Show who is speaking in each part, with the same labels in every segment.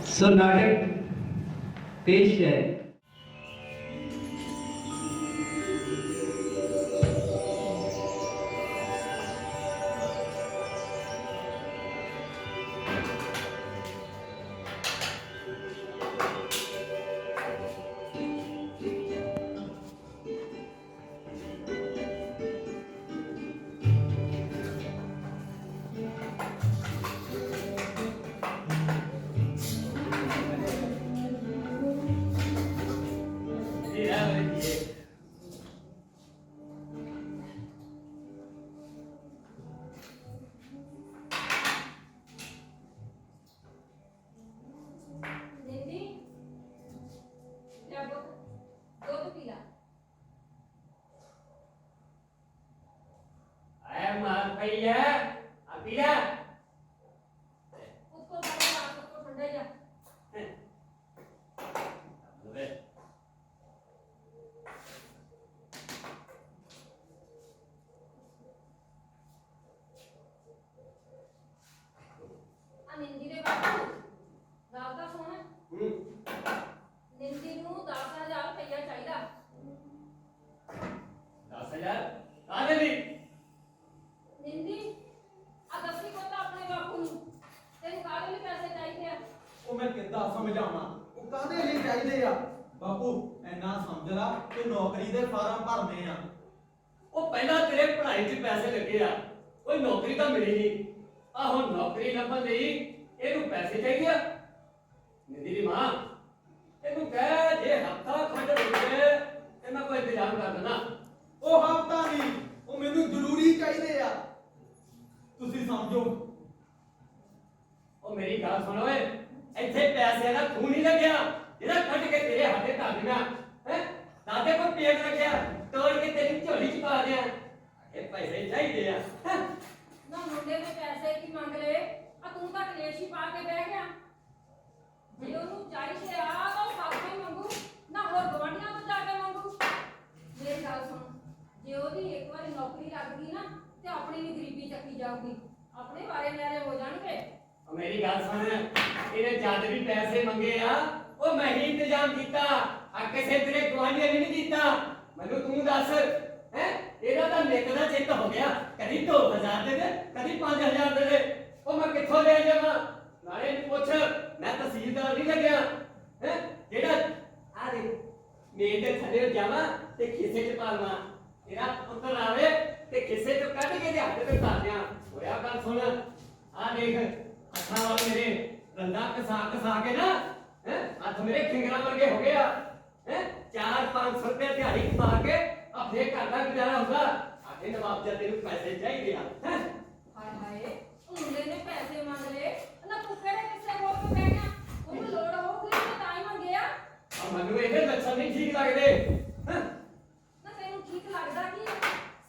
Speaker 1: सो नाटक पेश है।
Speaker 2: निंदी या दूध पी ला।
Speaker 3: आया मार भैया अभिया
Speaker 2: उसको बड़ा आप उसको ठंडा जा। आ निंदी दे बापू गाल दा सुन। निंदी नू 10,000 रुपया चाहिदा।
Speaker 3: 10,000 आने दी
Speaker 2: निंदी आ दसी को तो अपने बापू नू तेन काले लिए पैसे चाहिए आ।
Speaker 4: ਉਹ ਮੈਂ ਕਿੱਦਾਂ ਸਮਝਾਵਾਂ ਉਹ ਕਾਹਦੇ ਲਈ ਚਾਹੀਦੇ ਆ ਬਾਪੂ ਐਨਾ ਸਮਝ ਲਾ ਕਿ ਨੌਕਰੀ ਦੇ ਫਾਰਮ ਭਰਨੇ ਆ
Speaker 3: ਉਹ ਪਹਿਲਾਂ ਤੇਰੇ ਪੜ੍ਹਾਈ 'ਚ ਪੈਸੇ ਲੱਗੇ ਆ ਕੋਈ ਨੌਕਰੀ ਤਾਂ ਮਿਲੀ ਨਹੀਂ ਆ ਹੁਣ ਨੌਕਰੀ ਲੱਭਣ ਲਈ ਇਹਨੂੰ ਪੈਸੇ ਚਾਹੀਦੇ ਆ ਨਿਧੀ ਦੀ ਮਾਂ ਇਹਨੂੰ ਕਹਿ ਜੇ ਹਫਤਾ ਖੰਡ ਰੁਕੇ ਤੇ ਮੈਂ ਕੋਈ ਇੰਤਜ਼ਾਮ ਕਰ ਦੇਣਾ
Speaker 4: ਉਹ ਹਫਤਾ ਨਹੀਂ ਉਹ ਮੈਨੂੰ ਜ਼ਰੂਰੀ ਚਾਹੀਦੇ ਆ ਤੁਸੀਂ ਸਮਝੋ
Speaker 3: ਉਹ ਮੇਰੀ ਗੱਲ ਸੁਣ ਓਏ ਇੱਥੇ ਪੈਸੇ ਦਾ ਖੂਨ ਨਹੀਂ ਲੱਗਿਆ ਜਿਹੜਾ ਕੱਢ ਕੇ ਤੇਰੇ ਹੱਥੇ ਧਰ ਦੇਣਾ ਹੈ ਦਾਦੇ ਕੋ ਪੇਟ ਲੱਗਿਆ ਤੋੜ ਕੇ ਤੇਰੀ ਝੋਲੀ 'ਚ ਪਾ ਦਿਆਂ ਇਹ ਪੈਸੇ ਚਾਹੀਦੇ ਆ
Speaker 2: ना मुंडे ने पैसे की मांग ले आ तू तो कलेश ही पा के बह गया। जे ओनू चाहिए आ तो साथे ही मंगू ना होर गवांढियां तो जाके मंगू। मेरी गल सुन जे ओदी एक बार नौकरी लग गई ना ते अपनी भी गरीबी चकी जाऊगी अपने बारे नारे हो जाणगे।
Speaker 3: ਉਹ ਮੇਰੀ ਗੱਲ ਸੁਣ ਇਹਨੇ ਜਦ ਵੀ ਪੈਸੇ ਮੰਗੇ ਆ ਉਹ ਮੈਂ ਹੀ ਇੰਤਜ਼ਾਮ ਕੀਤਾ ਆ ਕਿਸੇ ਤੇਰੇ ਗਵਾਂਢੀਆਂ ਨੇ ਨਹੀਂ ਕੀਤਾ ਮੈਨੂੰ ਤੂੰ ਦੱਸ ਹੈ ਇਹਦਾ ਤਾਂ ਨਿੱਕ ਦਾ ਚਿੱਤ ਹੋ ਗਿਆ ਕਦੀ 2000 ਦੇ ਦੇ ਕਦੀ 5000 ਦੇ ਦੇ ਉਹ ਮੈਂ ਕਿੱਥੋਂ ਲੈ ਜਾਵਾਂ ਨਾਲੇ ਇਹਨੂੰ ਪੁੱਛ ਮੈਂ ਤਹਿਸੀਲਦਾਰ ਨਹੀਂ ਲੱਗਿਆ ਹੈ ਜਿਹੜਾ ਆ ਦੇ ਮੇਰੇ ਦੇ ਥੱਲੇ ਜਾਵਾਂ ਤੇ ਖਿੱਸੇ 'ਚ ਪਾਲਵਾਂ ਤੇਰਾ ਪੁੱਤਰ ਆਵੇ ਤੇ ਖਿੱਸੇ 'ਚੋਂ ਕੱਢ ਕੇ ਦੇ ਹੱਥ ਤੇ ਧਰ ਦਿਆਂ ਹੋਇਆ ਗੱਲ ਸੁਣ ਆ ਦੇਖ ਹੱਥਾਂ ਵਾਲ ਮੇਰੇ ਰੰਦਾ ਕਸਾ ਕੇ ਨਾ ਹੈ ਹੱਥ ਮੇਰੇ ਖਿੰਗਰਾਂ ਵਰਗੇ ਹੋ ਗਿਆ ਹੈ 4-500 ਰੁਪਏ ਦਿਹਾੜੀ ਪਾ ਕੇ ਆਪਣੇ ਘਰ ਦਾ ਗੁਜ਼ਾਰਾ ਹੁੰਦਾ ਆਖੇ ਨਵਾਬ ਜੀ ਤੈਨੂੰ ਪੈਸੇ ਚਾਹੀਦੇ ਆ ਹੈ
Speaker 2: हाय हाय मुंडे ने पैसे मांग ले ना तू केड़े किस्से बोल के बह गया ओनू लोड़ होगी ते ताई मंगे आ।
Speaker 3: ਆ ਮੈਨੂੰ ਇਹਦੇ ਲੱਛਣ ਨਹੀਂ ਠੀਕ ਲੱਗਦੇ ਹੈ
Speaker 2: ना तेनू ठीक लगदा की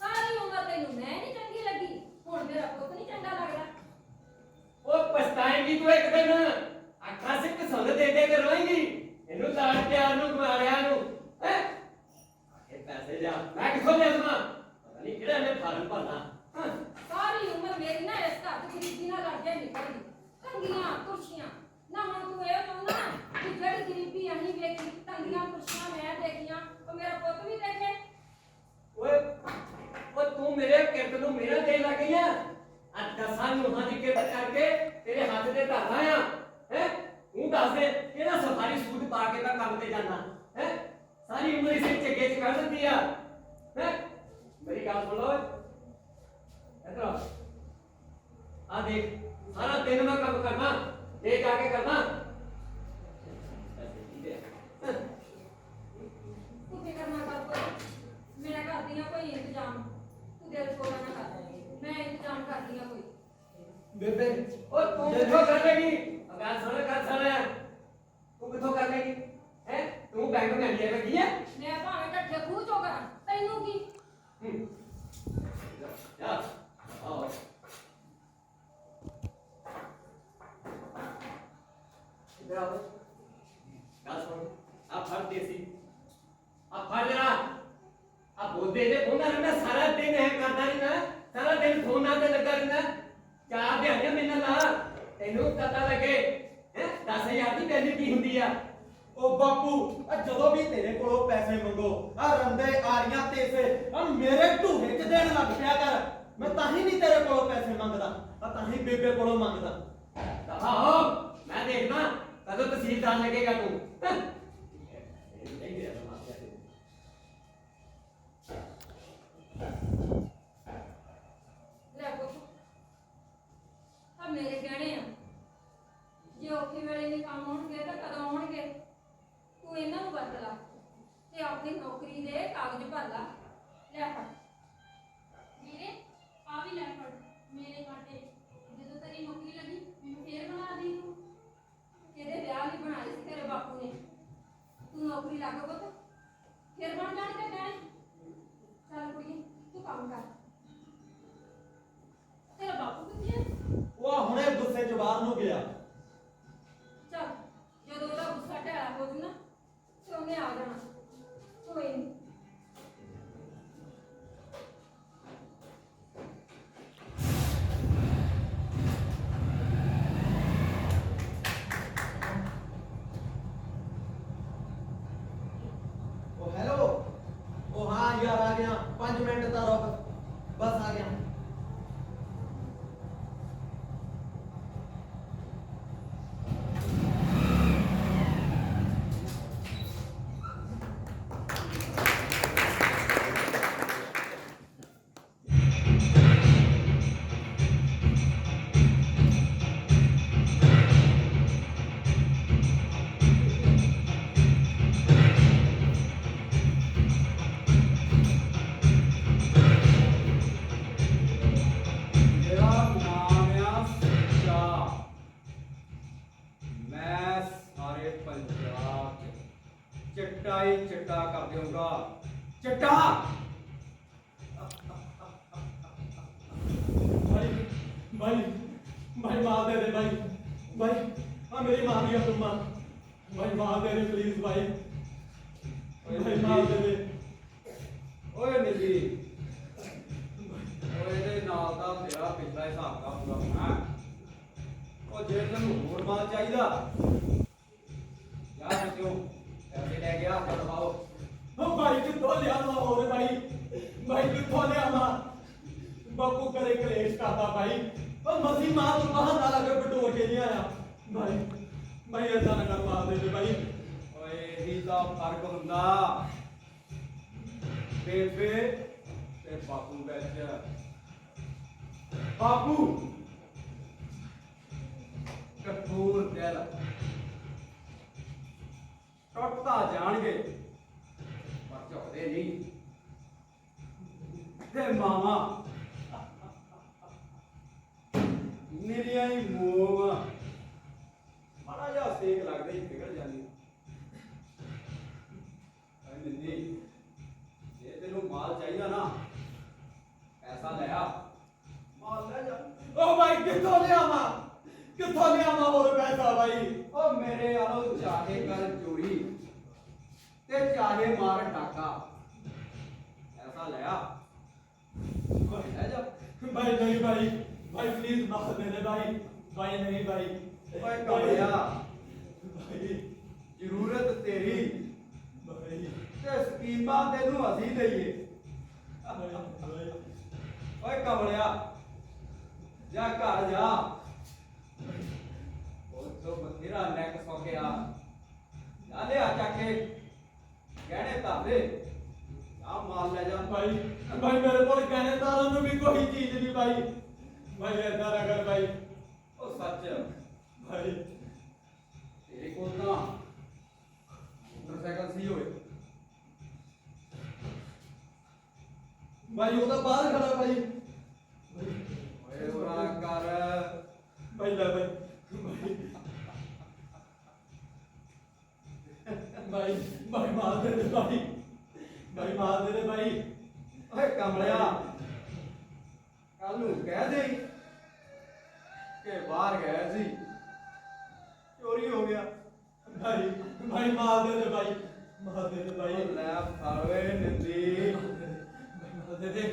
Speaker 2: सारी उम्र तेनू मैं नहीं चंगी लगी हुण मेरा पुੱਤ नहीं चंगा लगदा।
Speaker 3: ਉਹ ਪਛਤਾਏਂਗੀ ਤੂੰ ਇੱਕ ਦਿਨ ਅੱਖਾਂ ਸੇ ਕਸੁੰਨ ਦੇ ਦੇ ਕੇ ਰੋਏਂਗੀ ਇਹਨੂੰ ਲਾੜ ਪਿਆਰ ਨੂੰ ਗੁਆੜਿਆਂ ਨੂੰ ਹੈ ਇਹ ਪੈਸੇ ਜਾ ਮੈਂ ਕਿੱਥੋਂ ਲਿਆ ਦਵਾਂ ਪਤਾ ਨਹੀਂ ਕਿਹੜਾ ਨੇ ਫਾਰਮ ਭਰਨਾ ਹਾਂ
Speaker 2: सारी उम्र मेरी ना इस घर च गरीबी ना लग गई निकल गई तंगियां कुर्सियां ना हुण तू ए कहना कि जेड़ी गरीबी अहीं वेखी तंगियां कुर्सियां मैं देखियां ओ मेरा पुੱਤ भी देखे।
Speaker 3: ਓਏ ਉਹ ਤੂੰ ਮੇਰੇ ਕਿਰਤ ਨੂੰ ਮੇਰਾ ਦੇ ਲੱਗ ਗਈ ਆ ਅੱਜ ਦਸਾਂ ਨੂੰ ਹਾਂ ਦੀ ਕਿਰਤ ਕਰਕੇ ਤੇਰੇ ਹੱਥ ਤੇ ਧਰਨਾ ਆ ਹੈ ਤੂੰ ਦੱਸ ਦੇ ਕਿਹੜਾ ਸਫਾਰੀ ਸੂਟ ਪਾ ਕੇ ਮੈਂ ਕੰਮ ਤੇ ਜਾਣਾ ਹੈ ਸਾਰੀ ਉਮਰ ਇਸੇ ਝੱਗੇ ਚ ਕੱਢ ਦਿੰਦੀ ਆ ਹੈ ਮੇਰੀ ਗੱਲ ਸੁਣ ਲਓ ਇਧਰ ਆ ਦੇਖ ਸਾਰਾ ਦਿਨ ਮੈਂ ਕੰਮ ਕਰਨਾ ਇਹ ਜਾ ਕੇ ਕਰਨਾ
Speaker 2: तू फिक्र ना कर कोई मेरा कर दिया कोई इंतजाम तू दिल छोड़ा ना कर मैं इंतजाम कर दिया कोई।
Speaker 4: ਬੇਬੇ
Speaker 3: ਉਹ ਤੂੰ ਕਿੱਥੋਂ ਕਰ ਲੇਗੀ ਗੱਲ ਸੁਣ ਤੂੰ ਕਿੱਥੋਂ ਕਰ ਲੇਗੀ ਹੈ ਤੂੰ ਬੈਂਕ ਮੈਨੇਜਰ ਲੱਗੀ ਹੈ
Speaker 2: मैं भावें ढट्ठे खूह चो करा तैनू की
Speaker 3: ਯਾਰ ਆਓ ਇਧਰ ਆਓ ਗੱਲ ਸੁਣ ਆ ਫੜ ਦੇਸੀ ਆ ਫੜ ਜਰਾ ਆ ਬੋਲਦੇ ਜੇ ਉਹਨਾਂ ਨੇ ਮੈਂ ਸਾਰਾ ਦਿਨ ਇਹ ਕਰਦਾ ਨਹੀਂ ਮੈਂ ਸਾਰਾ ਦਿਨ ਫੋਨਾਂ ਤੇ ਲੱਗਾ ਰਹਿੰਦਾ ਚਾਰ ਦਿਹਾੜੀਆਂ ਮੇਰੇ ਨਾਲ ਲਾ ਤੈਨੂੰ ਪਤਾ ਲੱਗੇ ਹੈ 10 10,000 ਦੀ ਵੈਲਿਊ ਕੀ ਹੁੰਦੀ ਆ?
Speaker 4: ਉਹ ਬਾਪੂ ਆ ਜਦੋਂ ਵੀ ਤੇਰੇ ਕੋਲੋਂ ਪੈਸੇ ਮੰਗੋ ਆ ਰੰਦੇ ਆਰੀਆਂ ਤੇਸੇ ਆ ਮੇਰੇ ਢੂਹੇ 'ਚ ਦੇਣ ਲੱਗ ਪਿਆ ਕਰ। ਮੈਂ ਤਾਂ ਹੀ ਨਹੀਂ ਤੇਰੇ ਕੋਲੋਂ ਪੈਸੇ ਮੰਗਦਾ, ਆ ਤਾਂ ਹੀ ਬੇਬੇ ਕੋਲੋਂ ਮੰਗਦਾ।
Speaker 3: ਆਹੋ ਮੈਂ ਦੇਖਦਾ ਕਦੋਂ ਤਹਿਸੀਲਦਾਰ ਲੱਗੇਗਾ ਤੂੰ।
Speaker 2: ਲੈ ਪੁੱਤ ਆ ਮੇਰੇ ਗਹਿਣੇ ਆ, ਜੇ ਔਖੇ ਵੇਲੇ ਦੇ ਕੰਮ ਆਉਣਗੇ ਤਾਂ ਕਦੋਂ ਆਉਣਗੇ? ਤੂੰ ਇਹਨਾਂ ਨੂੰ ਵਰਤ ਲਾ ਤੇ ਆਪਣੀ ਨੌਕਰੀ ਦੇ ਕਾਗਜ਼ ਭਰ ਲਾ। ਲੈ ਫੜ।
Speaker 5: ਵੀਰੇ ਆ ਵੀ ਲੈ ਫੜ ਮੇਰੇ ਕਾਟੇ। ਜਦੋਂ ਤੇਰੀ ਨੌਕਰੀ ਲੱਗੀ ਮੈਨੂੰ ਫੇਰ ਬਣਾ ਦੀ ਤੂੰ।
Speaker 2: ਕਿਹਦੇ ਵਿਆਹ ਨਹੀਂ ਬਣਾਏ ਸੀ ਤੇਰੇ ਬਾਪੂ ਨੇ? ਤੂੰ ਨੌਕਰੀ ਲੱਗ ਪੁੱਤ, ਫਿਰ ਬਣ ਜਾਣਗੇ ਗਹਿਣੇ। ਚੱਲ ਕੁੜੀਏ ਤੂੰ ਕੰਮ ਕਰ। ਤੇਰਾ ਬਾਪੂ ਕਿੱਥੇ ਹੈ?
Speaker 4: ਉਹ ਆ ਹੁਣੇ ਗੁੱਸੇ 'ਚ ਬਾਹਰ ਨੂੰ ਗਿਆ।
Speaker 2: ਚੱਲ ਜਦੋਂ ਉਹਦਾ ਗੁੱਸਾ ਢਿਆਲਾ ਹੋ ਜੂ ਨਾ ਤੇ ਉਹਨੇ ਆ ਜਾਣਾ। ਕੋਈ ਨਹੀਂ।
Speaker 4: ਉਹ ਹੈਲੋ, ਉਹ ਹਾਂ ਯਾਰ ਆ ਗਿਆ, 5 ਮਿੰਟ ਤਾਂ ਰੁਕ, ਬਸ ਆ ਗਿਆ।
Speaker 1: ਮੇਰਾ ਨਾਮ ਆ ਸੱਚਾ। ਮੈਂ ਸਾਰੇ ਪੰਜਾਬ 'ਚ ਚਿੱਟਾ ਹੀ ਚਿੱਟਾ ਕਰ ਦਿਆਂਗਾ। ਚਿੱਟਾ
Speaker 4: भाई भाई भाई मार दे दे भाई भाई हाँ मेरी मार दिया तुम मार भाई मार दे दे प्लीज भाई भाई मार दे दे
Speaker 1: ਓਏ ਨਿੱਲੀ, ਓਏ ਇਹਦੇ ਨਾਲ ਦਾ ਤੇਰਾ ਪਿਛਲਾ ਹਿਸਾਬ ਦਾ ਪੂਰਾ ਹੋਣਾ। ਉਹ ਜੇ ਤੈਨੂੰ ਹੋਰ ਮਾਲ ਚਾਹੀਦਾ ਯਾਰ ਬੱਚੋ ਪੈਸੇ ਲੈ ਗਿਆ ਕਰਵਾਓ।
Speaker 4: ओ भाई कितों लिया ना और भाई भाई कितों लिया ना बापू करे कलेश करता भाई ओ मसी मां तू बहाना लगे बटोर के नहीं आया भाई भाई ऐसा ना कर मार दे दे भाई
Speaker 1: ਓਏ ਇਹੀ ਤਾਂ ਫਰਕ ਹੁੰਦਾ ਬੇਬੇ ਤੇ ਬਾਪੂ ਵਿੱਚ। ਬਾਪੂ ਕਠੋਰ ਦਿਲ ਟੁੱਟਦਾ ਜਾਣਗੇ ਪਰ ਝੁਕਦੇ ਨਹੀਂ। ਤੇ ਮਾਵਾ ਨਿਰੀਆਂ ਹੀ ਮੋਮ ਮਾੜਾ ਜਿਹਾ ਸੇਕ ਲੱਗਦਾ ਹੀ ਪਿਘਲ ਜਾਂਦੀ। ਐ ਨਿੰਦੀ, ਜੇ ਤੈਨੂੰ ਮਾਲ ਚਾਹੀਦਾ ਨਾ ਪੈਸਾ ਲੈ ਆ, ਮਾਲ ਲੈ ਜਾ।
Speaker 4: ओ भाई कितों लिया ना और पैसा भाई
Speaker 1: ਉਹ ਮੇਰੇ ਆਲੋ ਚਾਹੇ ਕਰ ਚੋਰੀ ਤੇ ਚਾਹੇ ਮਾਰ ਡਾਕਾ, ਪੈਸਾ ਲੈ ਆ, ਓਏ ਲੈ ਜਾ।
Speaker 4: भाई नहीं भाई भाई प्लीज मार दे दे भाई भाई नहीं भाई
Speaker 1: ਓਏ ਕਮਲਿਆ,
Speaker 4: भाई
Speaker 1: ਜ਼ਰੂਰਤ ਤੇਰੀ
Speaker 4: भाई
Speaker 1: ਤੇ ਸਕੀਮਾਂ ਤੈਨੂੰ ਅਸੀਂ ਦਈਏ।
Speaker 4: भाई
Speaker 1: ਓਏ ਕਮਲਿਆ, ਜਾ ਘਰ ਜਾ। ਉਹ ਤੋਂ ਬਥੇਰਾ ਨੈਕ ਸੌਕਿਆ, ਜਾ ਲਿਆ ਚੱਕ ਕੇ ਗਹਿਣੇ ਧਰ ਦੇ, ਆ ਮਾਲ ਲੈ ਜਾ।
Speaker 4: भाई भाई मेरे को कहने तारों में भी कोई चीज नहीं भाई भाई ऐसा ना कर भाई
Speaker 1: ਉਹ ਸੱਚ
Speaker 4: भाई
Speaker 1: ਤੇਰੇ ਕੋਲ ਤਾਂ ਮੋਟਰਸਾਈਕਲ ਸੀ ਹੋਏ।
Speaker 4: भाई वो तो बाहर खड़ा भाई
Speaker 1: ਓਏ ਉਰਾ ਕਰ।
Speaker 4: भाई ले भाई भाई भाई मार दे दे भाई भाई मार दे दे भाई
Speaker 1: ਓਏ ਕਮਲਿਆ, ਕੱਲ ਨੂੰ ਕਹਿ ਦੇ ਕਿ ਬਾਹਰ ਗਏ ਸੀ, ਚੋਰੀ ਹੋ ਗਿਆ।
Speaker 4: भाई भाई मार दे दे भाई मार दे दे भाई
Speaker 1: ਉਹ ਲੈ ਫੜ ਓਏ ਨਿੰਦੀ।
Speaker 4: भाई मार दे दे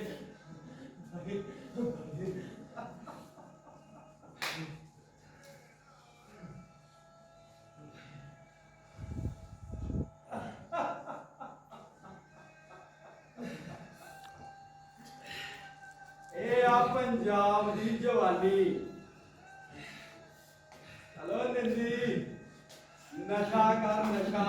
Speaker 4: भाई
Speaker 1: ਪੰਜਾਬ ਦੀ ਜਵਾਨੀ। ਹਲੋ ਨਿੰਦੀ, ਨਸ਼ਾ ਕਰ ਨਸ਼ਾ।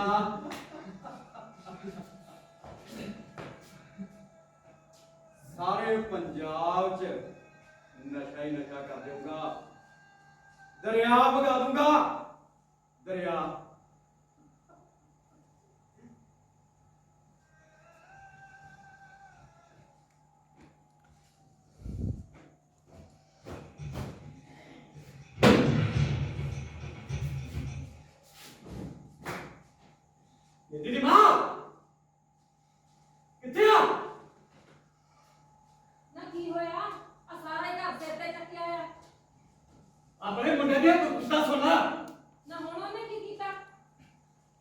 Speaker 1: ਸਾਰੇ ਪੰਜਾਬ 'ਚ ਨਸ਼ਾ ਹੀ ਨਸ਼ਾ ਕਰ ਦੇਊਗਾ। ਦਰਿਆ ਵਗਾ ਦੂੰਗਾ, ਦਰਿਆ।
Speaker 3: ਨਿੰਦੀ ਦੀ ਮਾਂ ਕਿੱਥੇ ਆ?
Speaker 2: ਨਾ ਕੀ ਹੋਇਆ? ਆ ਸਾਰਾ ਹੀ ਘਰ ਸਿਰ ਤੇ ਚੱਕਿਆ ਆ।
Speaker 3: ਆਪਣੇ ਮੁੰਡੇ ਦੀ ਗੁੱਸਾ ਸੁਣ ਲਾ।
Speaker 2: ਨਾ ਹੁਣ ਉਹਨੇ ਕੀ ਕੀਤਾ?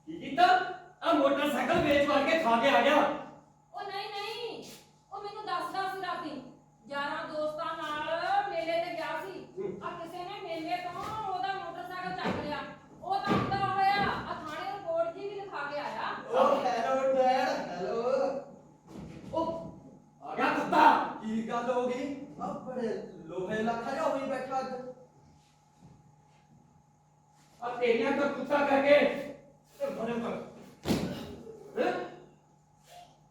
Speaker 3: ਕੀ ਕੀਤਾ? ਆ ਮੋਟਰਸਾਈਕਲ ਵੇਚ ਵਾਰ ਕੇ ਖਾ ਕੇ ਆ ਗਿਆ।
Speaker 2: ਉਹ ਨਹੀਂ ਨਹੀਂ, ਉਹ ਮੈਨੂੰ ਦੱਸਦਾ ਸੀ ਰਾਤੀ ਯਾਰਾਂ ਦੋਸਤਾਂ ਨਾਲ ਮੇਲੇ ਤੇ ਗਿਆ ਸੀ। ਆ ਕਿਸੇ ਨੇ ਮੇਲੇ ਤੋਂ ਉਹਦਾ ਮੋਟਰਸਾਈਕਲ ਚੱਕ ਲਿਆ। ਉਹ ਤਾਂ ਹੁੰਦਾ ਹੋਇਆ ਆ ਥਾਣੇ ਰਿਪੋਰਟ ਜੀ ਵੀ ਲਿਖਾ ਕੇ ਆਇਆ।
Speaker 4: ਓ ਹੈਲੋ ਡੈਡ, ਹੈਲੋ।
Speaker 3: ਉਹ ਆ ਗਿਆ ਕੁੱਤਾ।
Speaker 4: ਕੀ ਗੱਲ ਹੋ ਗਈ? ਆ ਬੜੇ ਲੋਹੇ ਲੱਖਾ ਜਿਹਾ ਹੋਈ ਬੈਠਾ ਅੱਜ।
Speaker 3: ਆ ਤੇਰੀਆਂ ਤਾਂ ਕੁੱਤਾ ਕਰਕੇ ਤੇ ਬੜੇ ਕਰ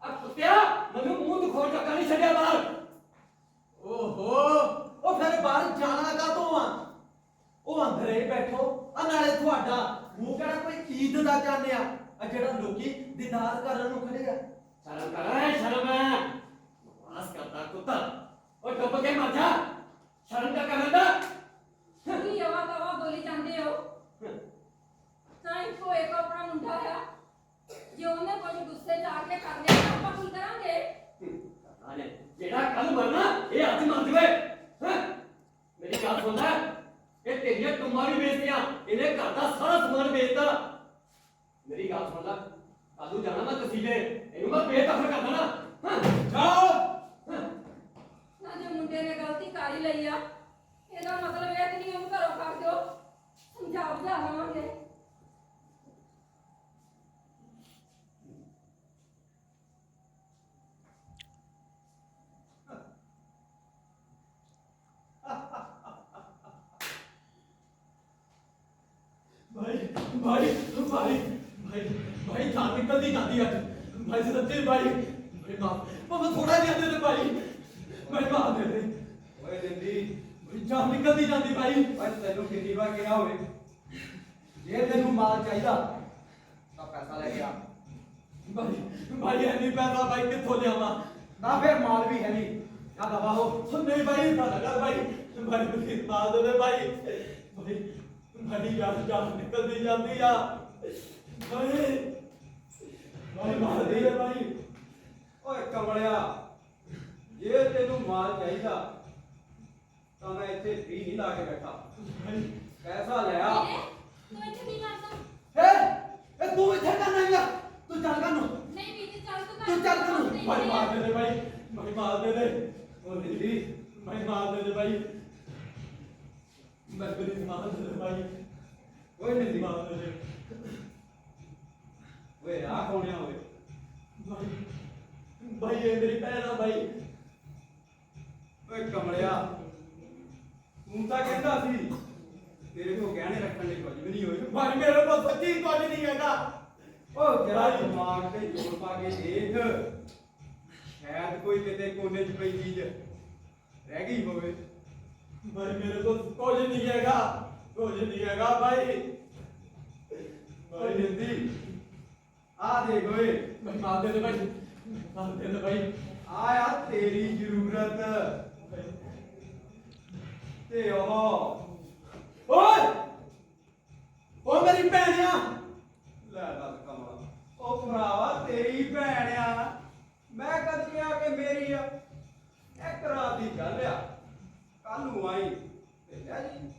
Speaker 3: ਆ ਕੁੱਤਿਆ ਮੈਨੂੰ ਮੂੰਹ ਦਿਖਾਉਣ ਦਾ ਨਹੀਂ ਛੱਡਿਆ ਬਾਹਰ।
Speaker 4: ਓਹੋ, ਉਹ ਫਿਰ ਬਾਹਰ ਜਾਣਾ ਕਾਹਤੋਂ ਆ? ਉਹ ਅੰਦਰ ਹੀ ਬੈਠੋ। ਆ ਨਾਲੇ ਤੁਹਾਡਾ ਮੂੰਹ ਕਿਹੜਾ ਕੋਈ ਈਦ ਦਾ ਚਾਨਿਆ ਆ ਜਿਹੜਾ ਲੋਕੀ ਦੀਦਾਰ ਕਰਨ ਨੂੰ ਖੜੇ ਆ।
Speaker 3: ਸ਼ਰਮ ਕਰ ਐ ਸ਼ਰਮ ਹੈ। ਬਸ ਕਰਦਾ ਕੁੱਤਾ। ਉਹ ਡੁੱਬ ਕੇ ਮਰ ਜਾ। ਸ਼ਰਮ ਤਾਂ ਕਰਨ ਦਾ।
Speaker 2: ਕੀ ਆਵਾ ਤਵਾ ਬੋਲੀ ਜਾਂਦੇ ਹੋ? ਤਾਂ ਇੱਕੋ ਇੱਕ ਆਪਣਾ ਮੁੰਡਾ ਆ। ਜੇ ਉਹਨੇ ਕੁਝ ਗੁੱਸੇ ਚ ਆ ਕੇ ਕਰ ਲਿਆ ਤਾਂ ਆਪਾਂ ਕੀ ਕਰਾਂਗੇ?
Speaker 3: ਆਲੇ ਜਿਹੜਾ ਕੱਲ ਮਰਨਾ ਇਹ ਅੱਜ ਮਰ ਜਵੇ। ਮੇਰੀ ਗੱਲ ਸੁਣ ਲੈ। ਇਹ ਤੇਰੀਆਂ ਟੁੰਮਾਂ ਵੀ ਵੇਚਦੀਆਂ। ਇਹਨੇ ਘਰ ਦਾ ਸਾਰਾ ਸਮਾਨ ਵੇਚਦਾ। ਮੇਰੀ ਗੱਲ ਸੁਣ ਲੈ। ਕੱਲ ਨੂੰ ਜਾਣਾ ਮੈਂ ਤਸੀਲੇ। ਇਹਨੂੰ ਮੈਂ ਬੇਦਖਲ ਕਰ ਦੇਣਾ।
Speaker 4: ਜਾਓ।
Speaker 2: ਨਾ ਜੇ ਮੁੰਡੇ ਨੇ ਗਲਤੀ ਕਰ ਹੀ ਲਈ ਆ, ਇਹਦਾ ਮਤਲਬ ਇਹ ਤੇ ਨਹੀਂ ਉਹਨੂੰ ਘਰੋਂ ਕੱਢ ਦਿਓ। ਸਮਝਾ ਬੁਝਾ ਲਵਾਂਗੇ।
Speaker 4: ਭਾਈ ਭਾਈ ਭਾਈ ਭਾਈ ਭਾਈ ਜਾਨ ਨਿਕਲਦੀ ਜਾਂਦੀ ਅੱਜ। ਭਾਈ ਸੱਚੇ ਭਾਈ ਭਾਈ ਮਾਫ ਭਾਵੇਂ ਥੋੜਾ ਜਿਹਾ ਦੇ ਦੇ ਭਾਈ। ਭਾਈ ਮਾਫ ਦੇ ਦੇ।
Speaker 1: ਓਏ ਨਿੰਦੀ,
Speaker 4: ਭਾਈ ਜਾਨ ਨਿਕਲਦੀ ਜਾਂਦੀ ਭਾਈ।
Speaker 1: ਓਏ ਤੈਨੂੰ ਕਿੰਨੀ ਵਾਰ ਕਿਹਾ ਹੋਵੇ, ਜੇ ਤੈਨੂੰ ਮਾਲ ਚਾਹੀਦਾ ਤਾਂ ਪੈਸਾ ਲੈ ਕੇ ਆ।
Speaker 4: ਭਾਈ ਭਾਈ ਐਨੀ ਪੈਸਾ ਭਾਈ ਕਿੱਥੋਂ ਲਿਆਵਾਂ?
Speaker 1: ਨਾ ਫਿਰ ਮਾਲ ਵੀ ਹੈ ਨਹੀਂ। ਨਾ ਦਵਾ ਹੋ।
Speaker 4: ਉਹ ਨਹੀਂ ਭਾਈ ਨਾ ਕਰ ਭਾਈ। ਭਾਈ ਤੁਸੀਂ ਮਾਰ ਦੇ ਦੇ ਭਾਈ। ਭਾਈ ਭਾਈ ਜਾਨ ਨਿਕਲਦੀ ਜਾਂਦੀ ਆ। ਭਾਈ ਭਾਈ ਮਾਰ ਦੇ ਦੇ ਭਾਈ।
Speaker 1: ਓਏ ਕਮਲਿਆ, ਜੇ ਤੈਨੂੰ ਮਾਲ ਚਾਹੀਦਾ ਤਾਂ ਮੈਂ ਇੱਥੇ ਫ੍ਰੀ ਨਹੀਂ ਲਾ ਕੇ ਬੈਠਾ।
Speaker 4: ਭਾਈ
Speaker 1: ਪੈਸਾ ਲੈ ਆ।
Speaker 5: ਵੀਰੇ, ਤੂੰ ਇੱਥੇ ਕੀ ਕਰਦਾ?
Speaker 4: ਇਹ ਤੂੰ ਇੱਥੇ ਕਰਨਾ ਹੈਗਾ? ਤੂੰ ਚੱਲ ਕਰ ਨੂੰ।
Speaker 5: ਨਹੀਂ ਵੀਰੇ, ਚੱਲ ਤੂੰ
Speaker 4: ਤੂੰ ਚੱਲ ਕਰ ਨੂੰ।
Speaker 5: ਨਹੀਂ,
Speaker 4: ਭਾਈ
Speaker 5: ਨਹੀਂ।
Speaker 4: ਮਾਰ ਦੇ ਦੇ ਭਾਈ। ਭਾਈ ਮਾਰ ਦੇ ਦੇ।
Speaker 1: ਓ ਨਿੰਦੀ,
Speaker 4: ਭਾਈ ਮਾਰ ਦੇ ਦੇ ਭਾਈ। ਮੈਂ ਤੇਰੀ ਮਾਰ ਦੇ ਦੇ ਭਾਈ।
Speaker 1: ਓਏ ਨਿੰਦੀ,
Speaker 4: ਮਾਰ ਦੇ ਦੇ
Speaker 1: ਓਏ ਆ ਕੌਣਿਆ ਓਏ?
Speaker 4: ਭਾਈ। ਭਾਈ ਇਹ ਮੇਰੀ ਭੈਣ ਆ ਭਾਈ।
Speaker 1: ਓਏ ਕਮਲਿਆ, ਤੂੰ ਤਾਂ ਕਹਿੰਦਾ ਸੀ ਤੇਰੇ ਕੋਲ ਗਹਿਣੇ ਰੱਖਣ ਲਈ ਕੁਝ ਵੀ ਨਹੀਂ ਹੋਈ।
Speaker 4: ਭਾਈ ਮੇਰੇ ਕੋਲ ਸੱਚੀ ਕੁਝ ਨਹੀਂ ਹੈਗਾ।
Speaker 1: ਓ ਜਰਾ ਦਿਮਾਗ ਤੇ ਜ਼ੋਰ ਪਾ ਕੇ ਦੇਖ, ਸ਼ਾਇਦ ਕੋਈ ਕਿਤੇ ਕੋਨੇ 'ਚ ਪਈ ਚੀਜ਼ ਰਹਿ ਗਈ ਹੋਵੇ।
Speaker 4: ਭਾਈ ਮੇਰੇ ਕੋਲ ਕੁਝ ਨਹੀਂ ਹੈਗਾ। ਕੁਝ ਨਹੀਂ ਹੈਗਾ ਭਾਈ।
Speaker 1: ਓਏ ਨਿੰਦੀ, ਆ ਦੇਖ ਓਏ,
Speaker 4: ਭਾਈ ਮਾਰ ਦੇ ਦੇ ਭਾਈ। ਮਾਰ ਦੇ ਦੇ ਭਾਈ।
Speaker 1: ਆ ਤੇਰੀ ਜ਼ਰੂਰਤ ਤੇ ਉਹ।
Speaker 4: ਓਏ ਓ ਮੇਰੀ ਭੈਣ ਆ।
Speaker 1: ਲੈ ਦੱਸ ਕਮਲਾ, ਉਹ ਭਰਾਵਾ ਤੇਰੀ ਭੈਣ ਆ। ਮੈਂ ਕਦ ਕਿਹਾ ਕਿ ਮੇਰੀ ਆ? ਇੱਕ ਰਾਤ ਦੀ ਗੱਲ ਆ। ਕੱਲ ਨੂੰ ਆਈ ਤੇ ਲੈ ਜੀ।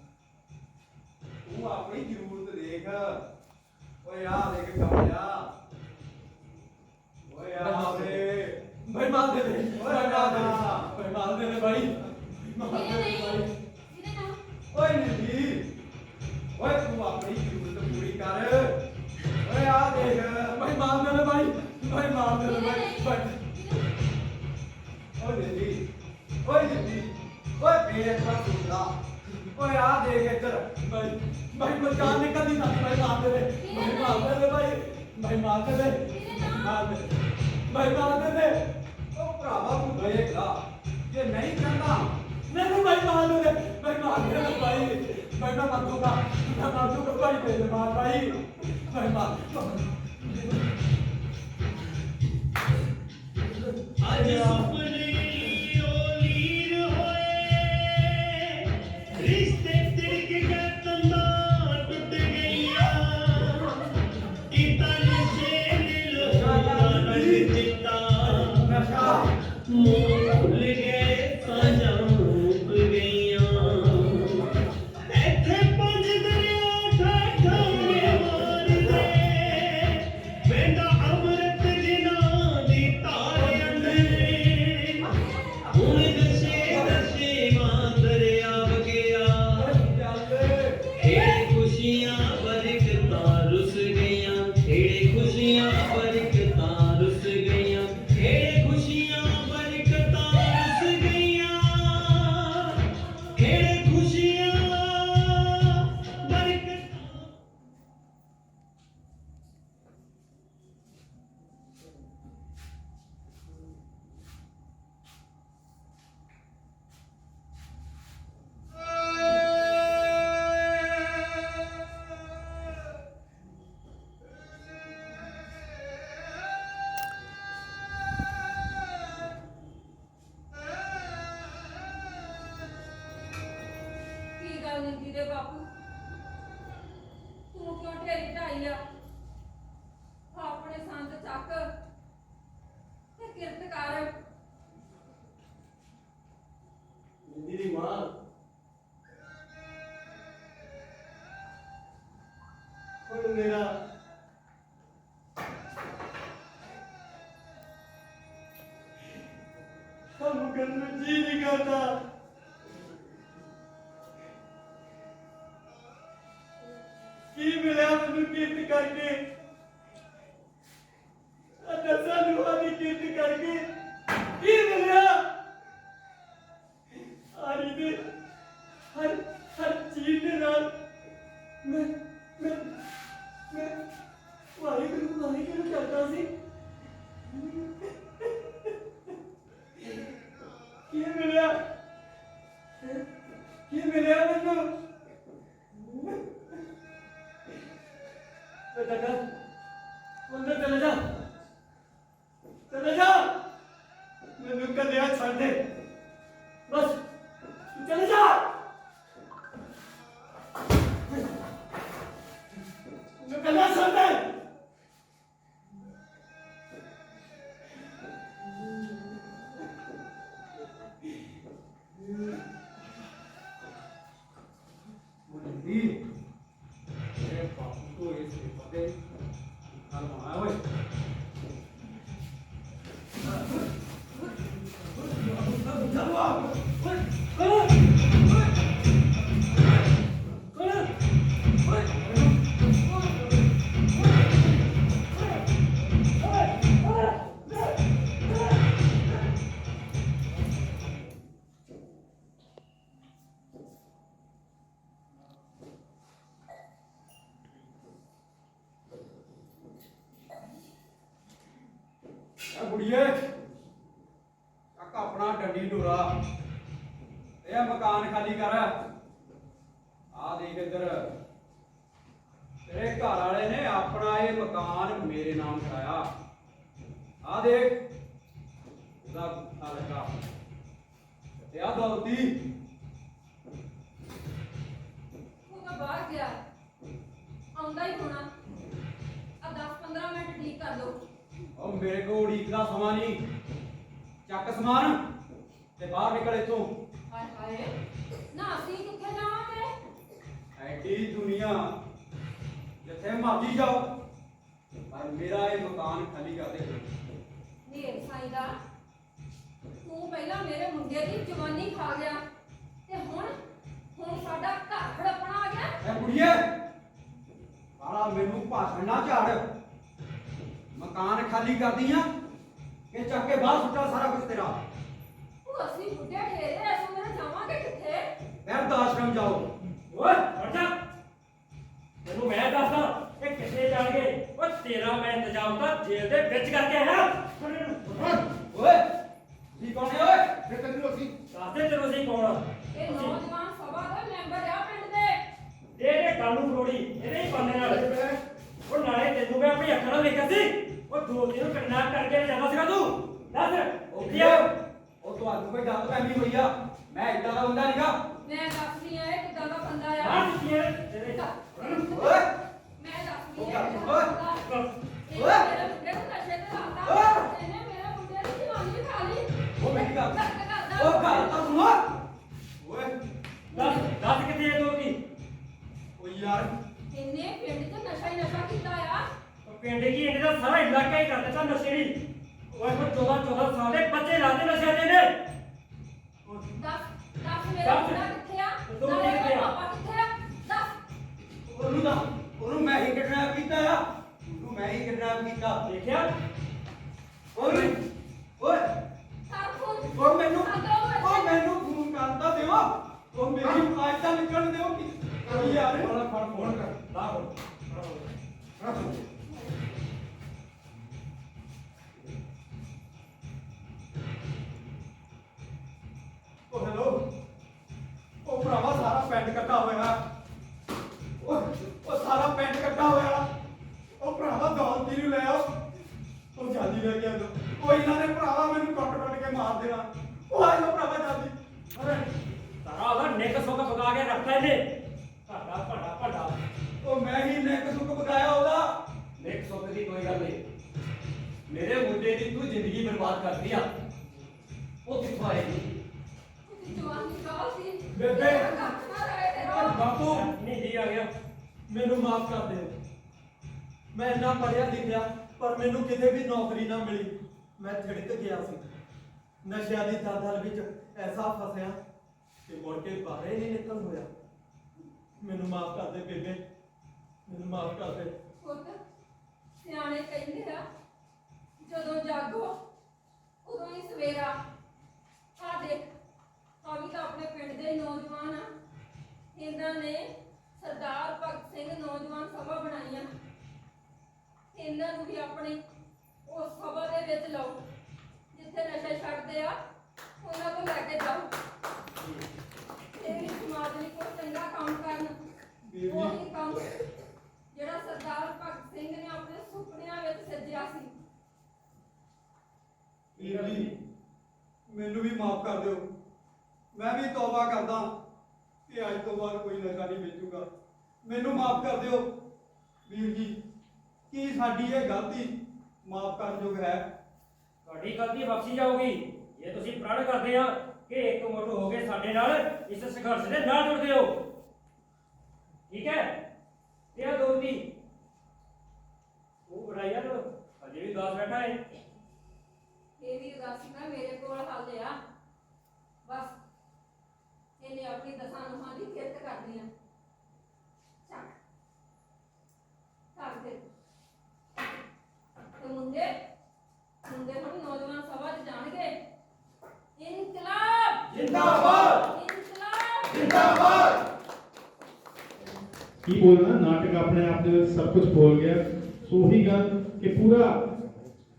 Speaker 1: ਤੂੰ ਆਪਣੀ ਜ਼ਰੂਰਤ ਦੇਖ। ਓਏ ਆ ਦੇਖ ਕਮਲਿਆ, ਓਏ ਆ ਵੇ।
Speaker 4: ਭਾਈ ਮਾਰ ਦੇ ਦੇ।
Speaker 1: ਓਏ
Speaker 4: ਭਾਈ ਮਾਰ ਦੇ ਦੇ।
Speaker 1: ਬਾਬਾ।
Speaker 4: ਭਾਈ ਮਾਰ ਦੇ ਦੇ ਭਾਈ। ਮਾਰ
Speaker 5: ਵੀਰੇ
Speaker 4: ਦੇ ਦੇ ਭਾਈ।
Speaker 5: ਨਹੀਂ, ਵੀਰੇ ਨਾ।
Speaker 1: ਓਏ ਨਿੰਦੀ, ਓਏ ਤੂੰ ਆਪਣੀ ਜ਼ਰੂਰਤ ਪੂਰੀ ਕਰ। ਓਏ ਆ ਦੇਖ।
Speaker 4: ਭਾਈ ਮਾਰ ਦੇ ਦੇ ਭਾਈ। ਭਾਈ ਮਾਰ ਦੇ ਦੇ
Speaker 5: ਵੀਰੇ
Speaker 4: ਭਾਈ।
Speaker 5: ਨਹੀਂ।
Speaker 4: ਭਾਈ
Speaker 5: ਵੀਰੇ,
Speaker 1: ਓਏ ਨਿੰਦੀ, ਓਏ ਨਿੰਦੀ, ਓਏ ਇੱਕ ਵਾਰ ਸੁਣਦਾ ਓਏ ਆ ਦੇਖ ਇੱਧਰ
Speaker 4: भाई कोई जान निकल नहीं सकती भाई मार दे भाई मार दे भाई मार दे
Speaker 1: ਉਹ ਭਰਾਵਾ ਤੂੰ ਵੇਖਦਾ ਜੇ ਨਹੀਂ ਕਹਿੰਦਾ
Speaker 4: नहीं भाई मार दे भाई मैं मर दूंगा भाई दे मार भाई मार
Speaker 6: आज सुपने लीर होए रिश्ते तिड़क के तंदा टूट गईया इतना नशे में लोग चिता
Speaker 1: ਨਸ਼ਾ
Speaker 6: भूल गए साजा रूप गईया ऐथे पंज दरिया ठाठा मार दे बेंदा अमृत जिना दी तारे अंदर हुण दशे मां दरिया वगया खेड़े खुशियां बरकतां रुस गईयां खेड़े खुशियां बरकतां रुस गईयां खेड़े खुशियां बरकतां रुस गईयां खेड़े खुशियां बरकतां
Speaker 2: ਕੀ ਗੱਲ ਨੀਤੀ ਦੇ ਬਾਪੂ ਤੂੰ ਕਿਉਂ ਢੇਰੀ ਢਾਈ ਆ ਆਪਣੇ ਸੰਦ ਚੱਕ ਤੇ ਕਿਰਤ ਕਰ
Speaker 3: ਮੇਰੀ ਮਾਂ ਹੁਣ ਮੇਰਾ ਕੰਮ ਕਰਨ ਨੂੰ ਜੀ ਨਹੀਂ ਕਰਦਾ ਕੀ ਮਿਲਿਆ ਮੈਨੂੰ ਕਿਰਤ ਕਰਕੇ ਦਸਾਂ ਲੋਹਾਂ ਦੀ ਕਿਰਤ ਕਰਕੇ ਕੀ ਮਿਲਿਆ ਆਰੀ ਦੇ ਹਰ ਚੀਜ਼ ਦੇ ਨਾਲ ਮੈਂ ਵਾਹਿਗੁਰੂ ਕਰਦਾ ਸੀ ਕੀ ਮਿਲਿਆ ਮੈਨੂੰ बेटा अंदर चले जा मैनू कलिया छड़ दे बस तू चले जा मैनू कलिया छड़ दे
Speaker 1: ਮੁੰਡੀ ਇਹ ਬਾਪੂ ਤੋਂ ਇਸ ਦੇ ਪਤੇ ਨਾਲ ਆਇਆ ਓਏ ਕੁੜੀਏ ਆਪਣਾ ਡੰਡੀ ਢੋਰਾ ਇਹ ਮਕਾਨ ਖਾਲੀ ਕਰ ਆ ਦੇਖ ਇੱਧਰ ਤੇਰੇ ਘਰ ਵਾਲੇ ਨੇ ਆਪਣਾ ਇਹ ਮਕਾਨ ਮੇਰੇ ਨਾਮ ਕਰਾਇਆ ਆ ਦੇਖ ਉਹਦਾ ਗੁੱਠਾ ਲੱਗਾ ਤੇ ਆ ਦੌਲਤੀ
Speaker 2: ਉਹ ਤਾਂ ਬਾਹਰ ਗਿਆ ਆਉਂਦਾ ਹੀ ਹੋਣਾ ਆ 10-15 ਮਿੰਟ ਠੀਕ ਕਰ ਲਓ
Speaker 1: ਉਹ ਮੇਰੇ ਕੋਲ ਉਡੀਕ ਦਾ ਸਮਾਂ ਨਹੀਂ ਚੱਕ ਸਮਾਨ ਤੇ ਬਾਹਰ ਨਿਕਲ ਇੱਥੋਂ
Speaker 2: ਹਾਏ ਹਾਏ ਨਾ ਅਸੀਂ ਕਿੱਥੇ ਜਾਵਾਂਗੇ
Speaker 1: ਐਡੀ ਦੁਨੀਆ ਜਿੱਥੇ ਮਰਜੀ ਜਾਓ ਪਰ ਮੇਰਾ ਇਹ ਮਕਾਨ ਖਾਲੀ ਕਰ ਦੇ
Speaker 2: ਢੇਰ ਸਾਈ ਦਾ ਤੂੰ ਪਹਿਲਾਂ ਮੇਰੇ ਮੁੰਡੇ ਦੀ ਜਵਾਨੀ ਖਾ ਗਿਆ ਤੇ ਹੁਣ ਸਾਡਾ ਘਰ ਖੜਪਣਾ ਆ ਗਿਆ
Speaker 1: ਐ ਕੁੜੀਏ ਬਾਲਾ ਮੈਨੂੰ ਭਾਸ਼ਣ ਨਾ ਝਾੜ ਮਕਾਨ ਖਾਲੀ ਕਰਦੀ ਆ ਕਿ ਚੱਕ ਕੇ ਬਾਹਰ ਸੁੱਟਾ ਸਾਰਾ ਕੁਝ ਤੇਰਾ
Speaker 2: ਉਹ ਅਸੀਂ ਬੁੱਢੇ ਢੇਰੇ ਐਸੋ ਮੇਰੇ ਜਾਵਾਂਗੇ ਕਿੱਥੇ
Speaker 1: ਬਿਰਧ ਆਸ਼ਰਮ ਜਾਓ।
Speaker 7: ਓਏ ਹਟ ਜਾ। ਤੈਨੂੰ ਮੈਂ ਦੱਸਦਾ ਇਹ ਕਿੱਥੇ ਜਾਣਗੇ। ਓ ਤੇਰਾ ਮੈਂ ਇੰਤਜ਼ਾਮ ਤਾਂ ਜੇਲ੍ਹ ਦੇ ਵਿੱਚ ਕਰਕੇ ਆਇਆ।
Speaker 1: ਓਏ ਕੀ ਕੌਣ ਹੈ ਓਏ? ਫਿਰ ਤੈਨੂੰ ਅਸੀਂ
Speaker 7: ਦੱਸਦੇ ਤੈਨੂੰ ਅਸੀਂ ਕੌਣ ਆ।
Speaker 2: ਇਹ ਨੌਜਵਾਨ ਸਭਾ ਦਾ ਮੈਂਬਰ ਆ ਪਿੰਡ ਦੇ।
Speaker 7: ਇਹਦੇ ਗੱਲ ਨੂੰ ਫਰੋੜੀ ਇਹਦੇ ਹੀ ਬੰਦੇ ਨਾਲ। ਉਹ ਨਾਲੇ ਤੈਨੂੰ ਮੈਂ ਆਪਣੀ ਅੱਖਾਂ ਨਾਲ ਵੇਖਿਆ ਸੀ। ਉਹ ਦੋ ਦਿਨ ਕਿਡਨੈਪ ਕਰਕੇ ਲੈ ਜਾਂਦਾ ਸੀਗਾ ਤੂੰ। ਦੱਸ
Speaker 1: ਉਹ
Speaker 7: ਕਿੱਥੇ ਆ?
Speaker 1: ਉਹ ਤੁਹਾਨੂੰ ਕੋਈ ਗੱਲ ਪੈਂਦੀ ਹੋਈ ਆ। ਮੈਂ ਇਦਾਂ ਦਾ ਬੰਦਾ ਨਹੀਂਗਾ।
Speaker 2: ਮੈਂ ਦੱਸਦੀ ਆ ਇਹ ਕਿੱਦਾਂ ਦਾ ਬੰਦਾ ਆ।
Speaker 7: ਮਾਰ ਦਿੱਤੀ ਹੈ ਤੇਰੇ।
Speaker 1: ਓਏ
Speaker 2: ਮੈਂ ਦੱਸਦੀ
Speaker 1: ਉਹ
Speaker 2: ਆ
Speaker 1: ਗੱਲ
Speaker 2: ਕਿੱਦਾਂ
Speaker 1: ਓਏ।
Speaker 2: ਦਾ ਬੰਦਾ। ਇਹ
Speaker 1: ਓਏ।
Speaker 2: ਮੇਰੇ ਮੁੰਡੇ ਨੂੰ ਨਸ਼ੇ ਤੇ ਲਾਤਾ।
Speaker 1: ਓਏ।
Speaker 2: ਇਹਨੇ ਮੇਰੇ ਮੁੰਡੇ ਦੀ ਜਵਾਨੀ ਖਾ ਲਈ।
Speaker 1: ਉਹ ਮੇਰੀ ਗੱਲ
Speaker 2: ਕਰਦਾ।
Speaker 1: ਉਹ ਗੱਲ ਤਾਂ ਸੁਣੋ। ਓਏ
Speaker 7: ਦੱਸ ਕਿੱਥੇ ਹੈ ਤੂੰ ਕੀ?
Speaker 1: ਓ ਯਾਰ
Speaker 2: ਇਹਨੇ ਪਿੰਡ 'ਚ ਨਸ਼ਾ ਹੀ ਨਸ਼ਾ ਕੀਤਾ ਆ।
Speaker 7: ਉਹ ਪਿੰਡ ਕੀ ਇਹਨੇ ਦਾ ਸਾਰਾ ਇਲਾਕਾ ਹੀ ਕਰ ਦਿੱਤਾ ਨਸ਼ੇੜੀ। ਓਏ ਉਹ 14 ਸਾਲ ਦੇ ਬੱਚੇ ਲਾਦੇ ਨਸ਼ਿਆਂ ਦੇ ਨੇ।
Speaker 2: ਦੱਸ ਮੇਰਾ
Speaker 7: ਦੱਸ।
Speaker 2: ਮੁੰਡਾ ਕਿੱਥੇ ਆ?
Speaker 7: ਤੂੰ
Speaker 2: ਨਾਲੇ
Speaker 7: ਕਿੱਥੇ ਆ?
Speaker 2: ਪਾਪਾ ਕਿੱਥੇ ਆ? ਦੱਸ।
Speaker 1: ਉਹਨੂੰ ਮੈਂ ਹੀ ਕਿਡਨੈਪ ਕੀਤਾ ਆ। ਉਹਨੂੰ ਮੈਂ ਹੀ ਕਿਡਨੈਪ ਕੀਤਾ।
Speaker 7: ਦੇਖਿਆ
Speaker 1: ਓਏ ਓਏ
Speaker 2: ਕਰ ਫੋਨ।
Speaker 1: ਉਹ ਮੈਨੂੰ
Speaker 2: ਕਰਦਾ ਓਏ।
Speaker 1: ਉਹ ਮੈਨੂੰ ਫੋਨ ਕਰਦਾ ਦਿਓ। ਉਹ ਮੇਰੀ ਫਲਾਈਟ ਤਾਂ ਨਿਕਲਣ ਦਿਓ ਕਿ ਓ ਯਾਰ
Speaker 7: ਫੋਨ ਕਰ ਲਾ ਫੋਨ।
Speaker 1: ਉਹ ਹੈਲੋ ਉਹ ਭਰਾਵਾ ਸਾਰਾ ਪਿੰਡ ਇਕੱਠਾ ਹੋਇਆ। ਉਹ ਸਾਰਾ ਪਿੰਡ ਇਕੱਠਾ ਹੋਇਆ। ਉਹ ਭਰਾਵਾ ਦੌਲਤੀ ਨੂੰ ਲੈ ਆਓ। ਉਹ ਜਲਦੀ ਲੈ ਕੇ ਆ ਦੋ। ਉਹ ਇਹਨਾਂ ਨੇ ਭਰਾਵਾ ਮੈਨੂੰ ਕੱਟ ਕੇ ਮਾਰ ਦੇਣਾ। ਉਹ ਆ ਜਾਓ ਭਰਾਵਾ ਜਲਦੀ।
Speaker 7: ਅਰੇ ਸਾਰਾ ਉਹਦਾ ਨਿੱਕ ਸੁੱਕ ਪਕਾ ਕੇ ਰੱਖਦਾ ਇਹਨੇ। ਭੜਾ
Speaker 1: ਉਹ ਮੈਂ ਹੀ ਨੈਕ ਸੁੱਕ ਬਗਾਇਆ ਉਹਦਾ।
Speaker 3: ਨਿੱਕ ਸੁੱਕ ਦੀ ਕੋਈ ਗੱਲ ਨਹੀਂ। ਮੇਰੇ ਮੁੰਡੇ ਦੀ ਤੂੰ ਜ਼ਿੰਦਗੀ ਬਰਬਾਦ ਕਰਦੀ ਆ। ਉਹ ਕਿੱਥੋਂ ਆਏਗੀ?
Speaker 2: ਉਹਦੀ ਜਵਾਨੀ ਕਾਲ ਸੀ।
Speaker 1: ਬੇਬੇ।
Speaker 2: ਕੱਖ ਨਾ ਰਹੇ ਤੇਰਾ।
Speaker 1: ਬਾਪੂ
Speaker 7: ਨਹੀਂ ਜੀ ਆ ਗਿਆ।
Speaker 4: ਮੈਨੂੰ ਮਾਫ ਕਰ ਦਿਓ। ਮੈਂ ਇੰਨਾ ਪੜ੍ਹਿਆ ਲਿਖਿਆ ਪਰ ਮੈਨੂੰ ਕਿਤੇ ਵੀ ਨੌਕਰੀ ਨਾ ਮਿਲੀ। ਮੈਂ ਥਿੜਕ ਗਿਆ ਸੀ। ਨਸ਼ਿਆਂ ਦੀ ਦਲਦਲ ਵਿੱਚ ਐਸਾ ਫਸਿਆ ਕਿ ਮੁੜ ਕੇ ਬਾਹਰ ਹੀ ਨਹੀਂ ਨਿਕਲ ਹੋਇਆ। ਮੈਨੂੰ ਮਾਫ ਕਰ ਦੇ ਬੇਬੇ, ਮੈਨੂੰ ਮਾਫ ਕਰ ਦੇ।
Speaker 2: ਪੁੱਤ ਸਿਆਣੇ ਕਹਿੰਦੇ ਆ ਜਦੋਂ ਜਾਗੋ ਉਦੋਂ ਹੀ ਸਵੇਰਾ। ਆ ਦੇਖ ਆ ਵੀ ਤਾਂ ਆਪਣੇ ਪਿੰਡ ਦੇ ਹੀ ਨੌਜਵਾਨ ਆ। ਇਹਨਾਂ ਨੇ ਸਰਦਾਰ ਭਗਤ ਸਿੰਘ ਨੌਜਵਾਨ ਸਭਾ ਬਣਾਈ ਆ। ਇਹਨਾਂ ਨੂੰ ਵੀ ਆਪਣੀ ਉਸ ਸਭਾ ਦੇ ਵਿੱਚ ਲਾਓ ਜਿੱਥੇ ਨਸ਼ਾ ਛੱਡਦੇ ਆ। ਉਹਨਾਂ ਤੋਂ ਲੈ ਕੇ ਜਾਓ। ਇਹ ਵੀ ਸਮਾਜ ਲਈ ਕੋਈ ਚੰਗਾ ਕੰਮ ਕਰਨ। ਉਹੀ ਕੰਮ ਜਿਹੜਾ ਸਰਦਾਰ ਭਗਤ ਸਿੰਘ ਨੇ ਆਪਣੇ ਸੁਪਨਿਆਂ ਵਿੱਚ ਸੱਜਿਆ ਸੀ।
Speaker 1: ਵੀਰ ਜੀ ਮੈਨੂੰ ਵੀ ਮਾਫ ਕਰ ਦਿਓ। ਮੈਂ ਵੀ ਤੌਬਾ ਕਰਦਾ ਕਿ ਅੱਜ ਤੋਂ ਬਾਅਦ ਕੋਈ ਨਸ਼ਾ ਨਹੀਂ ਵੇਚੂਗਾ। ਮੈਨੂੰ ਮਾਫ ਕਰ ਦਿਓ ਵੀਰ ਜੀ। ਕੀ ਸਾਡੀ ਇਹ ਗਲਤੀ ਮਾਫ ਕਰਨ ਯੋਗ ਹੈ?
Speaker 7: ਤੁਹਾਡੀ ਗਲਤੀ ਬਖਸ਼ੀ ਜਾਊਗੀ ਜੇ ਤੁਸੀਂ ਪ੍ਰਣ ਕਰਦੇ ਆ ਕਿ ਇੱਕ ਮੁੱਠ ਹੋ ਕੇ ਸਾਡੇ ਨਾਲ ਇਸ ਸੰਘਰਸ਼ ਦੇ ਨਾਲ ਜੁੜਦੇ ਹੋ। ਠੀਕ ਹੈ? ਇਹ ਆ ਦੋਸਤੀ। ਉਹ ਬੜਾਈਆ ਨੂੰ ਅਜੇ ਵੀ ਦਾਸ ਬੈਠਾ ਹੈ।
Speaker 2: ਇਹ ਵੀ ਉਦਾਸੀ ਨਾ ਮੇਰੇ ਕੋਲ ਹੱਲ ਆ। ਬਸ ਇਹਨੇ ਆਪਣੀ ਦਸਾਂ ਨੂੰਹਾਂ ਦੀ ਕਿਰਤ ਕਰਨੀ ਆ। ਚੱਕ ਕਰ ਦੇ। ਤੇ ਮੁੰਡੇ ਹੁਣ ਨੌਜਵਾਨ ਸਭਾ 'ਚ ਜਾਣਗੇ। ਇਨਕਲਾਬ
Speaker 1: ਜਿੰਦਾਬਾਦ।
Speaker 2: ਇਨਕਲਾਬ
Speaker 1: ਜਿੰਦਾਬਾਦ।
Speaker 8: ਕੀ ਬੋਲਣਾ। ਨਾਟਕ ਆਪਣੇ ਆਪ ਦੇ ਵਿੱਚ ਸਭ ਕੁਝ ਬੋਲ ਗਿਆ। ਸੋ ਉਹੀ ਗੱਲ ਕਿ ਪੂਰਾ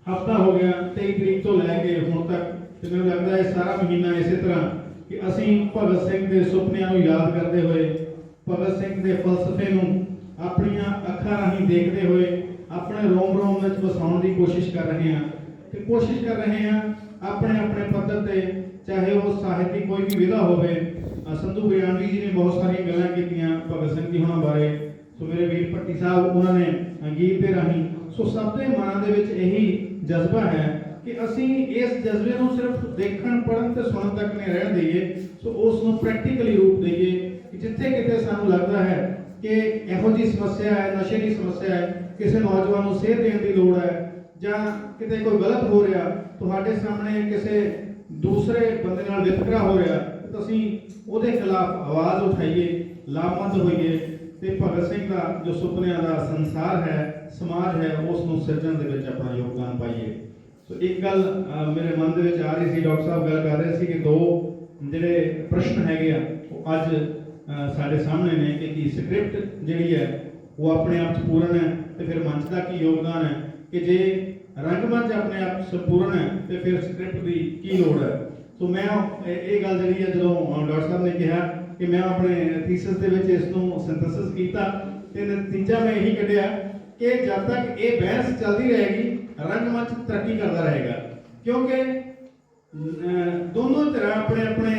Speaker 8: ਹਫਤਾ ਹੋ ਗਿਆ 23 ਤਰੀਕ ਤੋਂ ਲੈ ਕੇ ਹੁਣ ਤੱਕ ਤੇ ਮੈਨੂੰ ਲੱਗਦਾ ਹੈ ਸਾਰਾ ਮਹੀਨਾ ਇਸੇ ਤਰ੍ਹਾਂ ਕਿ ਅਸੀਂ ਭਗਤ ਸਿੰਘ ਦੇ ਸੁਪਨਿਆਂ ਨੂੰ ਯਾਦ ਕਰਦੇ ਹੋਏ, ਭਗਤ ਸਿੰਘ ਦੇ ਫਲਸਫੇ ਨੂੰ ਆਪਣੀਆਂ ਅੱਖਾਂ ਰਾਹੀਂ ਦੇਖਦੇ ਹੋਏ ਆਪਣੇ ਰੋਮ ਵਿੱਚ ਵਸਾਉਣ ਦੀ ਕੋਸ਼ਿਸ਼ ਕਰ ਰਹੇ ਹਾਂ ਤੇ ਕੋਸ਼ਿਸ਼ ਕਰ ਰਹੇ ਹਾਂ ਆਪਣੇ ਆਪਣੇ ਪੱਧਰ ਤੇ, ਚਾਹੇ ਉਹ ਸਾਹਿਤਿਕ ਕੋਈ ਵੀ ਵਿਧਾ ਹੋਵੇ। ਸੰਧੂ ਬਿਆਨਵੀ ਜੀ ਨੇ ਬਹੁਤ ਸਾਰੀਆਂ ਗੱਲਾਂ ਕੀਤੀਆਂ ਭਗਤ ਸਿੰਘ ਜੀ ਹੁਣਾਂ ਬਾਰੇ। ਸੋ ਮੇਰੇ ਵੀਰ ਭੱਟੀ ਸਾਹਿਬ ਉਹਨਾਂ ਨੇ ਗੀਤ ਦੇ ਰਾਹੀਂ। ਸੋ ਸਭ ਦੇ ਮਨਾਂ ਦੇ ਵਿੱਚ ਇਹੀ ਜਜ਼ਬਾ ਹੈ ਕਿ ਅਸੀਂ ਇਸ ਜਜ਼ਬੇ ਨੂੰ ਸਿਰਫ ਦੇਖਣ, ਪੜ੍ਹਨ ਤੇ ਸੁਣਨ ਤੱਕ ਨਹੀਂ ਰਹਿਣ ਦਈਏ। ਸੋ ਉਸ ਨੂੰ ਪ੍ਰੈਕਟੀਕਲੀ ਰੂਪ ਦਈਏ ਕਿ ਜਿੱਥੇ ਕਿਤੇ ਸਾਨੂੰ ਲੱਗਦਾ ਹੈ ਕਿ ਇਹੋ ਜਿਹੀ ਸਮੱਸਿਆ ਹੈ, ਨਸ਼ੇ ਦੀ ਸਮੱਸਿਆ ਹੈ, ਕਿਸੇ ਨੌਜਵਾਨ ਨੂੰ ਸੇਧ ਦੇਣ ਦੀ ਲੋੜ ਹੈ ਜਾਂ ਕਿਤੇ ਕੋਈ ਗਲਤ ਹੋ ਰਿਹਾ, ਤੁਹਾਡੇ ਸਾਹਮਣੇ ਕਿਸੇ ਦੂਸਰੇ ਬੰਦੇ ਨਾਲ ਵਿਤਕਰਾ ਹੋ ਰਿਹਾ, ਤਾਂ ਅਸੀਂ ਉਹਦੇ ਖਿਲਾਫ ਆਵਾਜ਼ ਉਠਾਈਏ, ਲਾਮਬੰਦ ਹੋਈਏ ਤੇ ਭਗਤ ਸਿੰਘ ਦਾ ਜੋ ਸੁਪਨਿਆਂ ਦਾ ਸੰਸਾਰ ਹੈ, ਸਮਾਜ ਹੈ, ਉਸ ਨੂੰ ਸਿਰਜਣ ਦੇ ਵਿੱਚ ਆਪਣਾ ਯੋਗਦਾਨ ਪਾਈਏ। ਸੋ ਇੱਕ ਗੱਲ ਮੇਰੇ ਮਨ ਦੇ ਵਿੱਚ ਆ ਰਹੀ ਸੀ, ਡਾਕਟਰ ਸਾਹਿਬ ਗੱਲ ਕਰ ਰਹੇ ਸੀ ਕਿ ਦੋ ਜਿਹੜੇ ਪ੍ਰਸ਼ਨ ਹੈਗੇ ਆ ਉਹ ਅੱਜ ਸਾਡੇ ਸਾਹਮਣੇ ਨੇ ਕਿ ਸਕ੍ਰਿਪਟ ਜਿਹੜੀ ਹੈ ਉਹ ਆਪਣੇ ਆਪ 'ਚ ਪੂਰਨ ਹੈ ਤੇ ਫਿਰ ਮੰਚ ਦਾ ਕੀ ਯੋਗਦਾਨ ਹੈ ਕਿ ਜੇ ਰੰਗਮੰਚ ਆਪਣੇ ਆਪ ਸੰਪੂਰਨ ਹੈ ਤੇ ਫਿਰ ਸਕ੍ਰਿਪਟ ਦੀ ਕੀ ਲੋੜ ਹੈ। ਸੋ ਮੈਂ ਇਹ ਗੱਲ ਜਿਹੜੀ ਹੈ ਜਦੋਂ ਡਾਕਟਰ ਸਾਹਿਬ ਨੇ ਕਿਹਾ ਕਿ ਮੈਂ ਆਪਣੇ ਥੀਸਿਸ ਦੇ ਵਿੱਚ ਇਸ ਨੂੰ ਸਿੰਥੇਸਿਸ ਕੀਤਾ ਤੇ ਨਤੀਜਾ ਮੈਂ ਇਹੀ ਕੱਢਿਆ ਕਿ ਜਦ ਤੱਕ ਇਹ ਬਹਿਸ ਚੱਲਦੀ ਰਹੇਗੀ ਰੰਗਮੰਚ ਤਰੱਕੀ ਕਰਦਾ ਰਹੇਗਾ, ਕਿਉਂਕਿ ਦੋਨੋਂ ਤਰ੍ਹਾਂ ਆਪਣੇ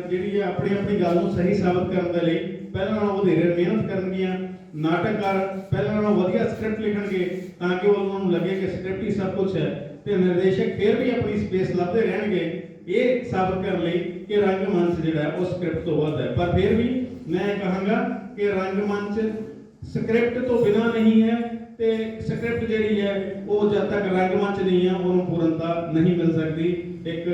Speaker 8: ਜਿਹੜੀ ਆਪਣੀ ਗੱਲ ਨੂੰ ਸਹੀ ਸਾਬਤ ਕਰਨ ਦੇ ਲਈ ਪਹਿਲਾਂ ਨਾਲੋਂ ਵਧੇਰੇ ਮਿਹਨਤ ਕਰਨਗੀਆਂ। ਨਾਟਕਕਾਰ ਪਹਿਲਾਂ ਨਾਲੋਂ ਵਧੀਆ ਸਕ੍ਰਿਪਟ ਲਿਖਣਗੇ ਤਾਂ ਕਿ ਉਹਨਾਂ ਨੂੰ ਲੱਗੇ ਕਿ ਸਕ੍ਰਿਪਟ ਹੀ ਸਭ ਕੁਝ ਹੈ, ਤੇ ਨਿਰਦੇਸ਼ਕ ਫਿਰ ਵੀ ਆਪਣੀ ਸਪੇਸ ਲੱਭਦੇ ਰਹਿਣਗੇ ਇਹ ਸਾਬਤ ਕਰਨ ਲਈ ਕਿ ਰੰਗਮੰਚ ਜਿਹੜਾ ਉਹ ਸਕ੍ਰਿਪਟ ਤੋਂ ਵੱਧ ਹੈ। ਪਰ ਫਿਰ ਵੀ ਮੈਂ ਕਹਾਂਗਾ ਕਿ ਰੰਗਮੰਚ ਸਕ੍ਰਿਪਟ ਤੋਂ ਬਿਨਾਂ ਨਹੀਂ ਹੈ ਤੇ ਸਕ੍ਰਿਪਟ ਜਿਹੜੀ ਹੈ ਉਹ ਜਦ ਤੱਕ ਰੰਗਮੰਚ ਨਹੀਂ ਹੈ ਉਹਨੂੰ ਪੂਰਨਤਾ ਨਹੀਂ ਮਿਲ ਸਕਦੀ। ਇੱਕ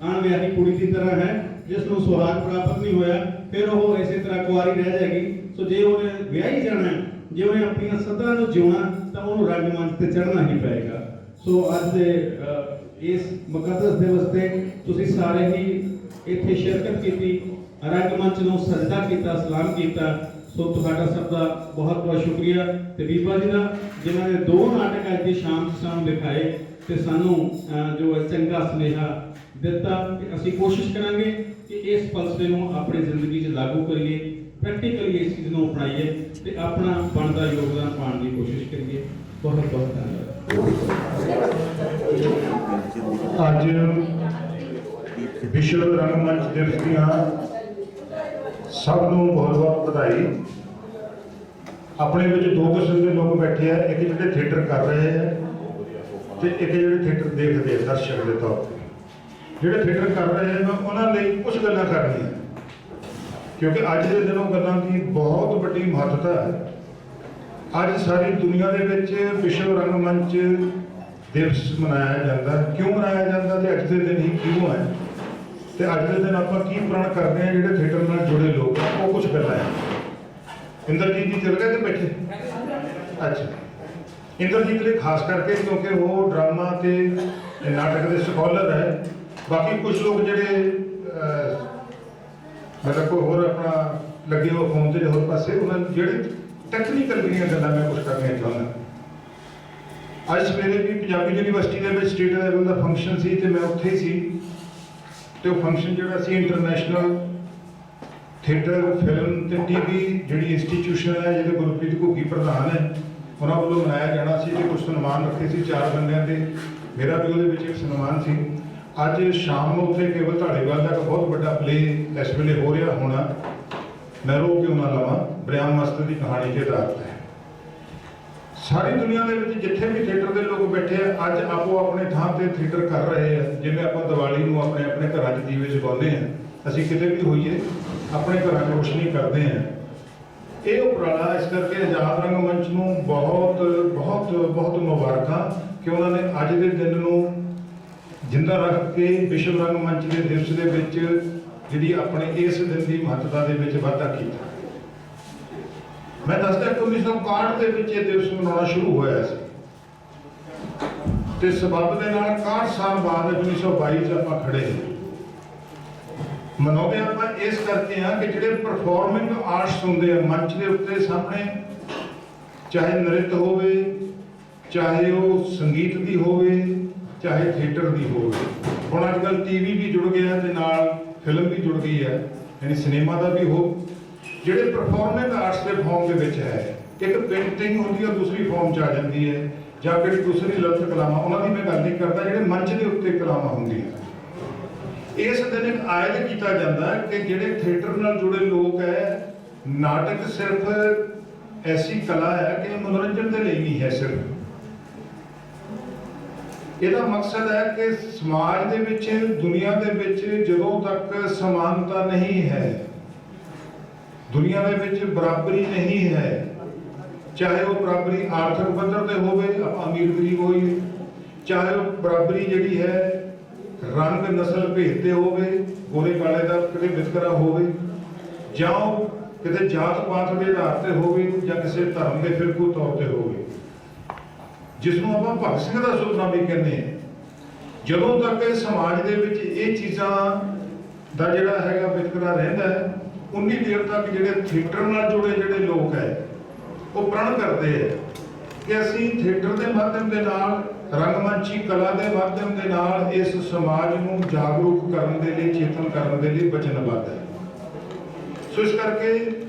Speaker 8: ਅਣਵਿਆਹੀ ਕੁੜੀ ਦੀ ਤਰ੍ਹਾਂ ਹੈ ਜਿਸ ਨੂੰ ਸੁਹਾਗ ਪ੍ਰਾਪਤ ਨਹੀਂ ਹੋਇਆ, ਫਿਰ ਉਹ ਇਸੇ ਤਰ੍ਹਾਂ ਕੁਆਰੀ ਰਹਿ ਜਾਏਗੀ। ਸੋ ਜੇ ਉਹਨੇ ਵਿਆਹੀ ਜਾਣਾ, ਜੇ ਉਹਨੇ ਆਪਣੀਆਂ ਸੱਧਰਾਂ ਨੂੰ ਜਿਉਣਾ ਤਾਂ ਉਹਨੂੰ ਰੰਗਮੰਚ ਤੇ ਚੜ੍ਹਨਾ ਹੀ ਪਏਗਾ। ਸੋ ਅੱਜ ਦੇ ਇਸ ਮੁਕੱਦਸ ਦਿਵਸ ਤੇ ਤੁਸੀਂ ਸਾਰੇ ਹੀ ਇੱਥੇ ਸ਼ਿਰਕਤ ਕੀਤੀ, ਰੰਗਮੰਚ ਨੂੰ ਸਜਦਾ ਕੀਤਾ, ਸਲਾਮ ਕੀਤਾ। ਸੋ ਤੁਹਾਡਾ ਸਭ ਦਾ ਬਹੁਤ ਬਹੁਤ ਸ਼ੁਕਰੀਆ ਤੇ ਬੀਬਾ ਜੀ ਦਾ ਜਿਨ੍ਹਾਂ ਨੇ 2 ਨਾਟਕ ਅੱਜ ਦੀ ਸ਼ਾਮ ਸਾਨੂੰ ਦਿਖਾਏ ਤੇ ਸਾਨੂੰ ਜੋ ਚੰਗਾ ਸੁਨੇਹਾ ਦਿੱਤਾ ਕਿ ਅਸੀਂ ਕੋਸ਼ਿਸ਼ ਕਰਾਂਗੇ ਕਿ ਇਸ ਫਲਸਫੇ ਨੂੰ ਆਪਣੀ ਜ਼ਿੰਦਗੀ 'ਚ ਲਾਗੂ ਕਰੀਏ, ਪ੍ਰੈਕਟੀਕਲੀ ਇਸ ਚੀਜ਼ ਨੂੰ ਅਪਣਾਈਏ ਤੇ ਆਪਣਾ ਬਣਦਾ ਯੋਗਦਾਨ ਪਾਉਣ ਦੀ ਕੋਸ਼ਿਸ਼ ਕਰੀਏ। ਬਹੁਤ ਬਹੁਤ ਧੰਨਵਾਦ।
Speaker 9: ਅੱਜ ਵਿਸ਼ਵ ਰੰਗਮੰਚ ਦਿਵਸ ਦੀਆਂ ਸਭ ਨੂੰ ਬਹੁਤ ਬਹੁਤ ਵਧਾਈ। ਆਪਣੇ ਵਿੱਚ 2 ਕਿਸਮ ਦੇ ਲੋਕ ਬੈਠੇ ਆ, ਇੱਕ ਜਿਹੜੇ ਥੀਏਟਰ ਕਰ ਰਹੇ ਆ ਤੇ ਇੱਕ ਜਿਹੜੇ ਥੀਏਟਰ ਦੇਖਦੇ ਆ ਦਰਸ਼ਕ ਦੇ ਤੌਰ ਤੇ। ਜਿਹੜੇ ਥੀਏਟਰ ਕਰ ਰਹੇ ਆ ਮੈਂ ਉਹਨਾਂ ਲਈ ਕੁਝ ਗੱਲਾਂ ਕਰਨੀਆਂ ਕਿਉਂਕਿ ਅੱਜ ਦੇ ਦਿਨੋਂ ਗੱਲਾਂ ਦੀ ਬਹੁਤ ਵੱਡੀ ਮਹੱਤਤਾ ਹੈ। ਅੱਜ ਸਾਰੀ ਦੁਨੀਆ ਦੇ ਵਿੱਚ ਵਿਸ਼ਵ ਰੰਗਮੰਚ ਦਿਵਸ ਮਨਾਇਆ ਜਾਂਦਾ। ਕਿਉਂ ਮਨਾਇਆ ਜਾਂਦਾ ਤੇ ਅੱਜ ਦੇ ਦਿਨ ਹੀ ਕਿਉਂ ਹੈ ਤੇ ਅੱਜ ਦੇ ਦਿਨ ਆਪਾਂ ਕੀ ਪ੍ਰਣ ਕਰਦੇ ਹਾਂ ਜਿਹੜੇ ਥੀਏਟਰ ਨਾਲ ਜੁੜੇ ਲੋਕ ਆ ਉਹ ਕੁਝ ਗੱਲਾਂ ਹੈ। ਇੰਦਰਜੀਤ ਜੀ ਚਲ ਗਏ ਤੇ ਬੈਠੇ? ਅੱਛਾ, ਇੰਦਰਜੀਤ ਲਈ ਖਾਸ ਕਰਕੇ ਕਿਉਂਕਿ ਉਹ ਡਰਾਮਾ ਤੇ ਨਾਟਕ ਦੇ ਸਕਾਲਰ ਹੈ। ਬਾਕੀ ਕੁਝ ਲੋਕ ਜਿਹੜੇ ਮਤਲਬ ਕੋਈ ਹੋਰ ਆਪਣਾ ਲੱਗੇ ਹੋ ਫੋਨ ਤੇ ਹੋਰ ਪਾਸੇ, ਉਹਨਾਂ ਜਿਹੜੇ ਟੈਕਨੀਕਲ ਦੀਆਂ ਗੱਲਾਂ ਮੈਂ ਕੁਝ ਕਰਨੀਆਂ ਚਾਹੁੰਦਾ। ਅੱਜ ਸਵੇਰੇ ਵੀ ਪੰਜਾਬੀ ਯੂਨੀਵਰਸਿਟੀ ਦੇ ਵਿੱਚ ਸਟੇਟ ਲੈਵਲ ਦਾ ਫੰਕਸ਼ਨ ਸੀ ਤੇ ਮੈਂ ਉੱਥੇ ਹੀ ਸੀ ਤੇ ਉਹ ਫੰਕਸ਼ਨ ਜਿਹੜਾ ਸੀ ਇੰਟਰਨੈਸ਼ਨਲ ਥੀਏਟਰ ਫਿਲਮ ਤੇ ਟੀਵੀ ਜਿਹੜੀ ਇੰਸਟੀਟਿਊਸ਼ਨ ਹੈ ਜਿਹਦੇ ਗੁਰਪ੍ਰੀਤ ਘੁੱਗੀ ਪ੍ਰਧਾਨ ਹੈ ਉਹਨਾਂ ਵੱਲੋਂ ਮਨਾਇਆ ਜਾਣਾ ਸੀ ਤੇ ਕੁਝ ਸਨਮਾਨ ਰੱਖੇ ਸੀ 4 ਬੰਦਿਆਂ ਦੇ। ਮੇਰਾ ਵੀ ਉਹਦੇ ਵਿੱਚ ਇੱਕ ਸਨਮਾਨ ਸੀ। ਅੱਜ ਸ਼ਾਮ ਨੂੰ ਉੱਥੇ ਕੇਵਲ ਢਾਲੀਵਾਲ ਦਾ ਇੱਕ ਬਹੁਤ ਵੱਡਾ ਪਲੇ ਇਸ ਵੇਲੇ ਹੋ ਰਿਹਾ ਹੋਣਾ, ਮੈਂ ਰੋ ਕਿਉਂ ਨਾ ਲਵਾਂ, ਬਰਿਆਮ ਮਸਤ ਦੀ ਕਹਾਣੀ ਤੇ ਆਧਾਰਿਤ ਹੈ। ਸਾਰੀ ਦੁਨੀਆ ਦੇ ਵਿੱਚ ਜਿੱਥੇ ਵੀ ਥੀਏਟਰ ਦੇ ਲੋਕ ਬੈਠੇ ਆ ਅੱਜ ਆਪੋ ਆਪਣੇ ਥਾਂ ਤੇ ਥੀਏਟਰ ਕਰ ਰਹੇ ਆ। ਜਿਵੇਂ ਆਪਾਂ ਦੀਵਾਲੀ ਨੂੰ ਆਪਣੇ ਆਪਣੇ ਘਰਾਂ 'ਚ ਦੀਵੇ ਜਗਾਉਂਦੇ ਆ, ਅਸੀਂ ਕਿਤੇ ਵੀ ਹੋਈਏ ਆਪਣੇ ਘਰਾਂ 'ਚ ਰੋਸ਼ਨੀ ਕਰਦੇ ਆ। ਇਹ ਉਪਰਾਲਾ ਇਸ ਕਰਕੇ ਆਜ਼ਾਦ ਰੰਗਮੰਚ ਨੂੰ ਬਹੁਤ ਬਹੁਤ ਬਹੁਤ ਮੁਬਾਰਕਾਂ ਕਿ ਉਹਨਾਂ ਨੇ ਅੱਜ ਦੇ ਦਿਨ ਨੂੰ ਜਿੰਦਾ ਰੱਖ ਕੇ ਵਿਸ਼ਵ ਰੰਗਮੰਚ ਦੇ ਦਿਵਸ ਦੇ ਵਿੱਚ ਜਿਹੜੀ ਆਪਣੇ ਇਸ ਦਿਨ ਦੀ ਮਹੱਤਤਾ ਦੇ ਵਿੱਚ ਵਾਧਾ ਕੀਤਾ। ਮੈਂ ਦੱਸਦਾ 1961 ਦੇ ਵਿੱਚ ਇਹ ਦਿਵਸ ਮਨਾਉਣਾ ਸ਼ੁਰੂ ਹੋਇਆ ਸੀ ਤੇ ਸਬੱਬ ਦੇ ਨਾਲ 61 ਸਾਲ ਬਾਅਦ 1922 'ਚ ਆਪਾਂ ਖੜੇ ਹਾਂ। ਮਨਾਉਂਦੇ ਆਪਾਂ ਇਸ ਕਰਕੇ ਆ ਕਿ ਜਿਹੜੇ ਪਰਫਾਰਮਿੰਗ ਆਰਟਸ ਹੁੰਦੇ ਆ ਮੰਚ ਦੇ ਉੱਤੇ ਸਾਹਮਣੇ, ਚਾਹੇ ਨ੍ਰਿਤ ਹੋਵੇ, ਚਾਹੇ ਉਹ ਸੰਗੀਤ ਦੀ ਹੋਵੇ, ਚਾਹੇ ਥੀਏਟਰ ਦੀ ਹੋਵੇ। ਹੁਣ ਅੱਜ ਕੱਲ੍ਹ ਟੀਵੀ ਵੀ ਜੁੜ ਗਿਆ ਤੇ ਨਾਲ ਫਿਲਮ ਵੀ ਜੁੜ ਗਈ ਹੈ, ਯਾਨੀ ਸਿਨੇਮਾ ਦਾ ਵੀ ਹੋ। ਜਿਹੜੇ ਪਰਫਾਰਮਿੰਗ ਆਰਟਸ ਦੇ ਫਾਰਮ ਦੇ ਵਿੱਚ ਹੈ, ਇੱਕ ਪੇਂਟਿੰਗ ਹੁੰਦੀ ਹੈ ਦੂਸਰੀ ਫਾਰਮ 'ਚ ਆ ਜਾਂਦੀ ਹੈ, ਜਾਂ ਜਿਹੜੀ ਦੂਸਰੀ ਲਲਿਤ ਕਲਾਵਾਂ, ਉਹਨਾਂ ਦੀ ਮੈਂ ਗੱਲ ਨਹੀਂ ਕਰਦਾ, ਜਿਹੜੇ ਮੰਚ ਦੇ ਉੱਤੇ ਕਲਾਵਾਂ ਹੁੰਦੀਆਂ। ਇਸ ਦਿਨ ਇੱਕ ਆਇਦ ਕੀਤਾ ਜਾਂਦਾ ਕਿ ਜਿਹੜੇ ਥੀਏਟਰ ਨਾਲ ਜੁੜੇ ਲੋਕ ਹੈ, ਨਾਟਕ ਸਿਰਫ ਐਸੀ ਕਲਾ ਹੈ ਕਿ ਮਨੋਰੰਜਨ ਦੇ ਲਈ ਨਹੀਂ ਹੈ ਸਿਰਫ। ਇਹਦਾ ਮਕਸਦ ਹੈ ਕਿ ਸਮਾਜ ਦੇ ਵਿੱਚ, ਦੁਨੀਆ ਦੇ ਵਿੱਚ ਜਦੋਂ ਤੱਕ ਸਮਾਨਤਾ ਨਹੀਂ ਹੈ, ਦੁਨੀਆ ਦੇ ਵਿੱਚ ਬਰਾਬਰੀ ਨਹੀਂ ਹੈ, ਚਾਹੇ ਉਹ ਬਰਾਬਰੀ ਆਰਥਿਕ ਪੱਧਰ ਤੇ ਹੋਵੇ, ਆਪਾਂ ਅਮੀਰ ਗਰੀਬ ਹੋਈਏ, ਚਾਹੇ ਉਹ ਬਰਾਬਰੀ ਜਿਹੜੀ ਹੈ ਰੰਗ ਨਸਲ ਭੇਦ ਤੇ ਹੋਵੇ, ਗੋਰੇ ਕਾਲੇ ਦਾ ਕਿਤੇ ਵਿਤਕਰਾ ਹੋਵੇ, ਜਾਂ ਉਹ ਕਿਤੇ ਜਾਤ ਪਾਤ ਦੇ ਆਧਾਰ ਤੇ ਹੋਵੇ, ਜਾਂ ਕਿਸੇ ਧਰਮ ਦੇ ਫਿਰਕੂ ਤੌਰ ਤੇ ਹੋਵੇ, ਜਿਸ ਨੂੰ ਆਪਾਂ ਭਗਤ ਸਿੰਘ ਦਾ ਸੁਪਨਾ ਵੀ ਕਹਿੰਦੇ ਹਾਂ। ਜਦੋਂ ਤੱਕ ਸਮਾਜ ਦੇ ਵਿੱਚ ਇਹ ਚੀਜ਼ਾਂ ਦਾ ਜਿਹੜਾ ਹੈਗਾ ਵਿਤਕਰਾ ਰਹਿੰਦਾ ਹੈ, ਉਨੀ ਦੇਰ ਤੱਕ ਜਿਹੜੇ ਥੀਏਟਰ ਨਾਲ ਜੁੜੇ ਜਿਹੜੇ ਲੋਕ ਹੈ ਉਹ ਪ੍ਰਣ ਕਰਦੇ ਹੈ ਕਿ ਅਸੀਂ ਥੀਏਟਰ ਦੇ ਮਾਧਿਅਮ ਦੇ ਨਾਲ, ਰੰਗਮੰਚੀ ਕਲਾ ਦੇ ਮਾਧਿਅਮ ਦੇ ਨਾਲ ਇਸ ਸਮਾਜ ਨੂੰ ਜਾਗਰੂਕ ਕਰਨ ਦੇ ਲਈ, ਚੇਤਨ ਕਰਨ ਦੇ ਲਈ ਵਚਨਬੱਧ ਹੈ। ਸੋ ਇਸ ਕਰਕੇ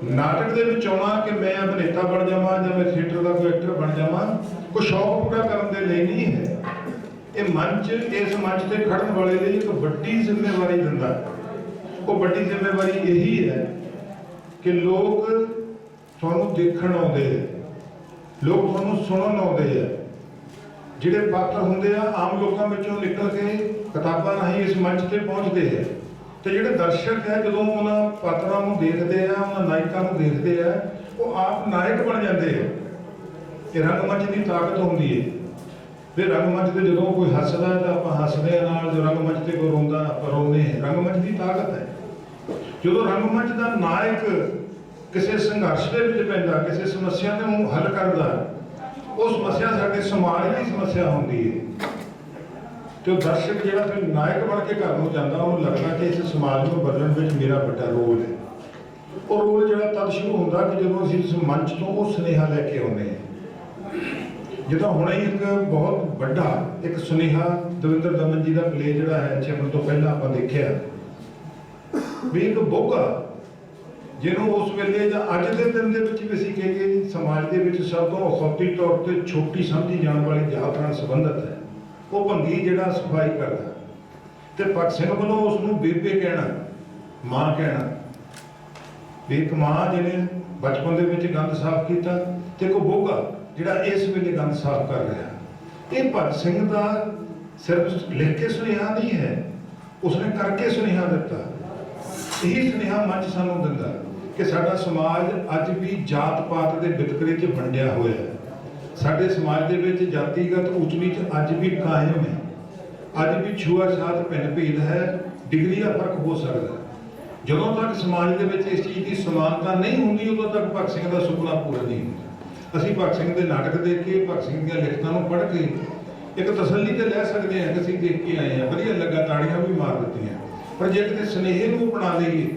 Speaker 9: ਨਾਟਕ ਦੇ ਵਿੱਚ ਆਉਣਾ ਕਿ ਮੈਂ ਅਭਿਨੇਤਾ ਬਣ ਜਾਵਾਂ ਜਾਂ ਮੈਂ ਥੀਏਟਰ ਦਾ ਕੋਈ ਐਕਟਰ ਬਣ ਜਾਵਾਂ, ਕੋਈ ਸ਼ੌਕ ਪੂਰਾ ਕਰਨ ਦੇ ਲਈ ਨਹੀਂ ਹੈ। ਇਹ ਮੰਚ, ਇਸ ਮੰਚ ਤੇ ਖੜਨ ਵਾਲੇ ਲਈ ਇੱਕ ਵੱਡੀ ਜ਼ਿੰਮੇਵਾਰੀ ਦਿੰਦਾ ਹੈ। ਉਹ ਵੱਡੀ ਜ਼ਿੰਮੇਵਾਰੀ ਇਹੀ ਹੈ ਕਿ ਲੋਕ ਤੁਹਾਨੂੰ ਦੇਖਣ ਆਉਂਦੇ ਹੈ, ਲੋਕ ਤੁਹਾਨੂੰ ਸੁਣਨ ਆਉਂਦੇ ਹੈ। ਜਿਹੜੇ ਪਾਤਰ ਹੁੰਦੇ ਆ ਆਮ ਲੋਕਾਂ ਵਿੱਚੋਂ ਨਿਕਲ ਕੇ ਕਿਤਾਬਾਂ ਰਾਹੀਂ ਇਸ ਮੰਚ ਤੇ ਪਹੁੰਚਦੇ ਹੈ, ਤੇ ਜਿਹੜੇ ਦਰਸ਼ਕ ਹੈ ਜਦੋਂ ਉਹਨਾਂ ਪਾਤਰਾਂ ਨੂੰ ਦੇਖਦੇ ਆ, ਉਹਨਾਂ ਨਾਇਕਾਂ ਨੂੰ ਦੇਖਦੇ ਆ, ਉਹ ਆਪ ਨਾਇਕ ਬਣ ਜਾਂਦੇ ਆ। ਇਹ ਰੰਗਮੰਚ ਦੀ ਤਾਕਤ ਹੁੰਦੀ ਹੈ। ਫਿਰ ਰੰਗਮੰਚ ਤੇ ਜਦੋਂ ਕੋਈ ਹੱਸਦਾ ਤਾਂ ਆਪਾਂ ਹੱਸਦੇ ਆ ਨਾਲ, ਜੋ ਰੰਗਮੰਚ ਤੇ ਕੋਈ ਰੋਂਦਾ ਆਪਾਂ ਰੋਂਦੇ ਹਾਂ। ਰੰਗਮੰਚ ਦੀ ਤਾਕਤ ਹੈ। ਜਦੋਂ ਰੰਗਮੰਚ ਦਾ ਨਾਇਕ ਕਿਸੇ ਸੰਘਰਸ਼ ਦੇ ਵਿੱਚ ਪੈਂਦਾ, ਕਿਸੇ ਸਮੱਸਿਆ ਨੂੰ ਹੱਲ ਕਰਦਾ, ਉਹ ਸਮੱਸਿਆ ਸਾਡੇ ਸਮਾਜ ਦੀ ਸਮੱਸਿਆ ਹੁੰਦੀ ਹੈ, ਤੇ ਉਹ ਦਰਸ਼ਕ ਜਿਹੜਾ ਫਿਰ ਨਾਇਕ ਬਣ ਕੇ ਘਰ ਨੂੰ ਜਾਂਦਾ, ਉਹਨੂੰ ਲੱਗਦਾ ਕਿ ਇਸ ਸਮਾਜ ਨੂੰ ਬਦਲਣ ਵਿੱਚ ਮੇਰਾ ਵੱਡਾ ਰੋਲ ਹੈ। ਉਹ ਰੋਲ ਜਿਹੜਾ ਤਦ ਸ਼ੁਰੂ ਹੁੰਦਾ ਕਿ ਜਦੋਂ ਅਸੀਂ ਇਸ ਮੰਚ ਤੋਂ ਉਹ ਸੁਨੇਹਾ ਲੈ ਕੇ ਆਉਂਦੇ ਹਾਂ। ਜਦੋਂ ਹੁਣੇ ਇੱਕ ਬਹੁਤ ਵੱਡਾ ਇੱਕ ਸੁਨੇਹਾ ਦਵਿੰਦਰ ਦਮਨ ਜੀ ਦਾ ਪਲੇ ਜਿਹੜਾ ਹੈ ਛਿਪਣ ਤੋਂ ਪਹਿਲਾਂ ਆਪਾਂ ਦੇਖਿਆ ਵੀ ਇੱਕ ਬੋਗਾ ਜਿਹਨੂੰ ਉਸ ਵੇਲੇ ਜਾਂ ਅੱਜ ਦੇ ਦਿਨ ਦੇ ਵਿੱਚ ਵੀ ਅਸੀਂ ਕਹੀਏ ਸਮਾਜ ਦੇ ਵਿੱਚ ਸਭ ਤੋਂ ਅਖੌਤੀ ਤੌਰ ਤੇ ਛੋਟੀ ਸਮਝੀ ਜਾਣ ਵਾਲੀ ਜਾਤ ਨਾਲ ਸੰਬੰਧਿਤ ਹੈ। ਉਹ ਭੰਗੀ ਜਿਹੜਾ ਸਫਾਈ ਕਰਦਾ, ਤੇ ਭਗਤ ਸਿੰਘ ਵੱਲੋਂ ਉਸ ਨੂੰ ਬੇਬੇ ਕਹਿਣਾ, ਮਾਂ ਕਹਿਣਾ, ਵੀ ਇੱਕ ਮਾਂ ਜਿਹਨੇ ਬਚਪਨ ਦੇ ਵਿੱਚ ਗੰਦ ਸਾਫ਼ ਕੀਤਾ, ਤੇ ਇੱਕ ਬੋਗਾ ਜਿਹੜਾ ਇਸ ਵੇਲੇ ਗੰਦ ਸਾਫ਼ ਕਰ ਰਿਹਾ। ਇਹ ਭਗਤ ਸਿੰਘ ਦਾ ਸਿਰਫ ਲਿਖ ਕੇ ਸੁਨੇਹਾ ਨਹੀਂ ਹੈ, ਉਸਨੇ ਕਰਕੇ ਸੁਨੇਹਾ ਦਿੱਤਾ। ਇਹੀ ਸੁਨੇਹਾ ਮੰਚ ਸਾਨੂੰ ਦਿੰਦਾ ਕਿ ਸਾਡਾ ਸਮਾਜ ਅੱਜ ਵੀ ਜਾਤ ਪਾਤ ਦੇ ਵਿਤਕਰੇ 'ਚ ਵੰਡਿਆ ਹੋਇਆ ਹੈ। ਸਾਡੇ ਸਮਾਜ ਦੇ ਵਿੱਚ ਜਾਤੀਗਤ ਉੱਚ ਨੀਚ ਅੱਜ ਵੀ ਕਾਇਮ ਹੈ। ਅੱਜ ਵੀ ਛੂਆ-ਛਾਤ, ਭਿੰਨ ਭੇਦ ਹੈ, ਡਿਗਰੀ ਦਾ ਫਰਕ ਹੋ ਸਕਦਾ। ਜਦੋਂ ਤੱਕ ਸਮਾਜ ਦੇ ਵਿੱਚ ਇਸ ਚੀਜ਼ ਦੀ ਸਮਾਨਤਾ ਨਹੀਂ ਹੁੰਦੀ, ਉਦੋਂ ਤੱਕ ਭਗਤ ਸਿੰਘ ਦਾ ਸੁਪਨਾ ਪੂਰਾ ਨਹੀਂ ਹੁੰਦਾ। ਅਸੀਂ ਭਗਤ ਸਿੰਘ ਦੇ ਨਾਟਕ ਦੇਖ ਕੇ, ਭਗਤ ਸਿੰਘ ਦੀਆਂ ਲਿਖਤਾਂ ਨੂੰ ਪੜ੍ਹ ਕੇ ਇੱਕ ਤਸੱਲੀ ਤੇ ਲੈ ਸਕਦੇ ਹਾਂ ਕਿ ਅਸੀਂ ਦੇਖ ਕੇ ਆਏ ਹਾਂ, ਵਧੀਆ ਲੱਗਾ, ਤਾੜੀਆਂ ਵੀ ਮਾਰ ਦਿੱਤੀਆਂ। ਪਰ ਜੇ ਕਿਤੇ ਸੁਨੇਹੇ ਨੂੰ ਅਪਣਾ ਲਈਏ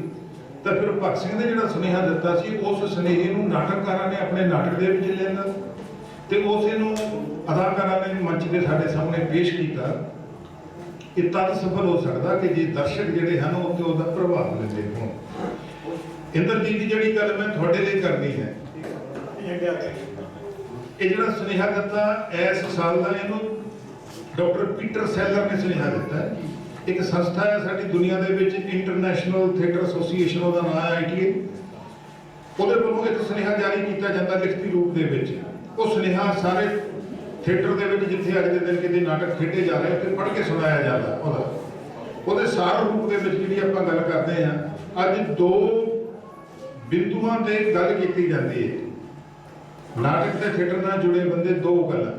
Speaker 9: ਤਾਂ ਫਿਰ ਭਗਤ ਸਿੰਘ ਨੇ ਜਿਹੜਾ ਸੁਨੇਹਾ ਦਿੱਤਾ ਸੀ, ਉਸ ਸੁਨੇਹੇ ਨੂੰ ਨਾਟਕਕਾਰਾਂ ਨੇ ਆਪਣੇ ਨਾਟਕ ਦੇ ਵਿੱਚ ਲੈਣਾ ਤੇ ਉਸੇ ਨੂੰ ਅਦਾਕਾਰਾਂ ਨੇ ਮੰਚ ਦੇ ਸਾਡੇ ਸਾਹਮਣੇ ਪੇਸ਼ ਕੀਤਾ। ਇਹ ਤਦ ਸਫਲ ਹੋ ਸਕਦਾ ਕਿ ਜੇ ਦਰਸ਼ਕ ਜਿਹੜੇ ਹਨ ਉਹ ਤੇ ਉਹਦਾ ਪ੍ਰਭਾਵ ਲੈਂਦੇ ਹੋਣ। ਇੰਦਰਜੀਤ ਦੀ ਜਿਹੜੀ ਗੱਲ ਮੈਂ ਤੁਹਾਡੇ ਲਈ ਕਰਨੀ ਹੈ, ਇਹ ਜਿਹੜਾ ਸੁਨੇਹਾ ਦਿੱਤਾ ਇਸ ਸਾਲ ਦਾ, ਇਹਨੂੰ ਡਾਕਟਰ ਪੀਟਰ ਸੈਲਰ ਨੇ ਸੁਨੇਹਾ ਦਿੱਤਾ। ਇੱਕ ਸੰਸਥਾ ਹੈ ਸਾਡੀ ਦੁਨੀਆ ਦੇ ਵਿੱਚ, ਇੰਟਰਨੈਸ਼ਨਲ ਥੀਏਟਰ ਐਸੋਸੀਏਸ਼ਨ ਉਹਦਾ ਨਾਮ ਹੈ, ITA। ਉਹਦੇ ਵੱਲੋਂ ਇੱਕ ਸੁਨੇਹਾ ਜਾਰੀ ਕੀਤਾ ਜਾਂਦਾ ਲਿਖਤੀ ਰੂਪ ਦੇ ਵਿੱਚ। ਉਹ ਸੁਨੇਹਾ ਸਾਰੇ ਥੀਏਟਰ ਦੇ ਵਿੱਚ ਜਿੱਥੇ ਅੱਜ ਦੇ ਦਿਨ ਕਿਤੇ ਨਾਟਕ ਖੇਡੇ ਜਾ ਰਹੇ ਉੱਥੇ ਪੜ੍ਹ ਕੇ ਸੁਣਾਇਆ ਜਾਂਦਾ। ਉਹਦੇ ਸਾਰ ਰੂਪ ਦੇ ਵਿੱਚ ਜਿਹੜੀ ਆਪਾਂ ਗੱਲ ਕਰਦੇ ਹਾਂ, ਅੱਜ ਦੋ ਬਿੰਦੂਆਂ ਤੇ ਗੱਲ ਕੀਤੀ ਜਾਂਦੀ ਹੈ। ਨਾਟਕ ਤੇ ਥੀਏਟਰ ਨਾਲ ਜੁੜੇ ਬੰਦੇ ਦੋ ਗੱਲਾਂ,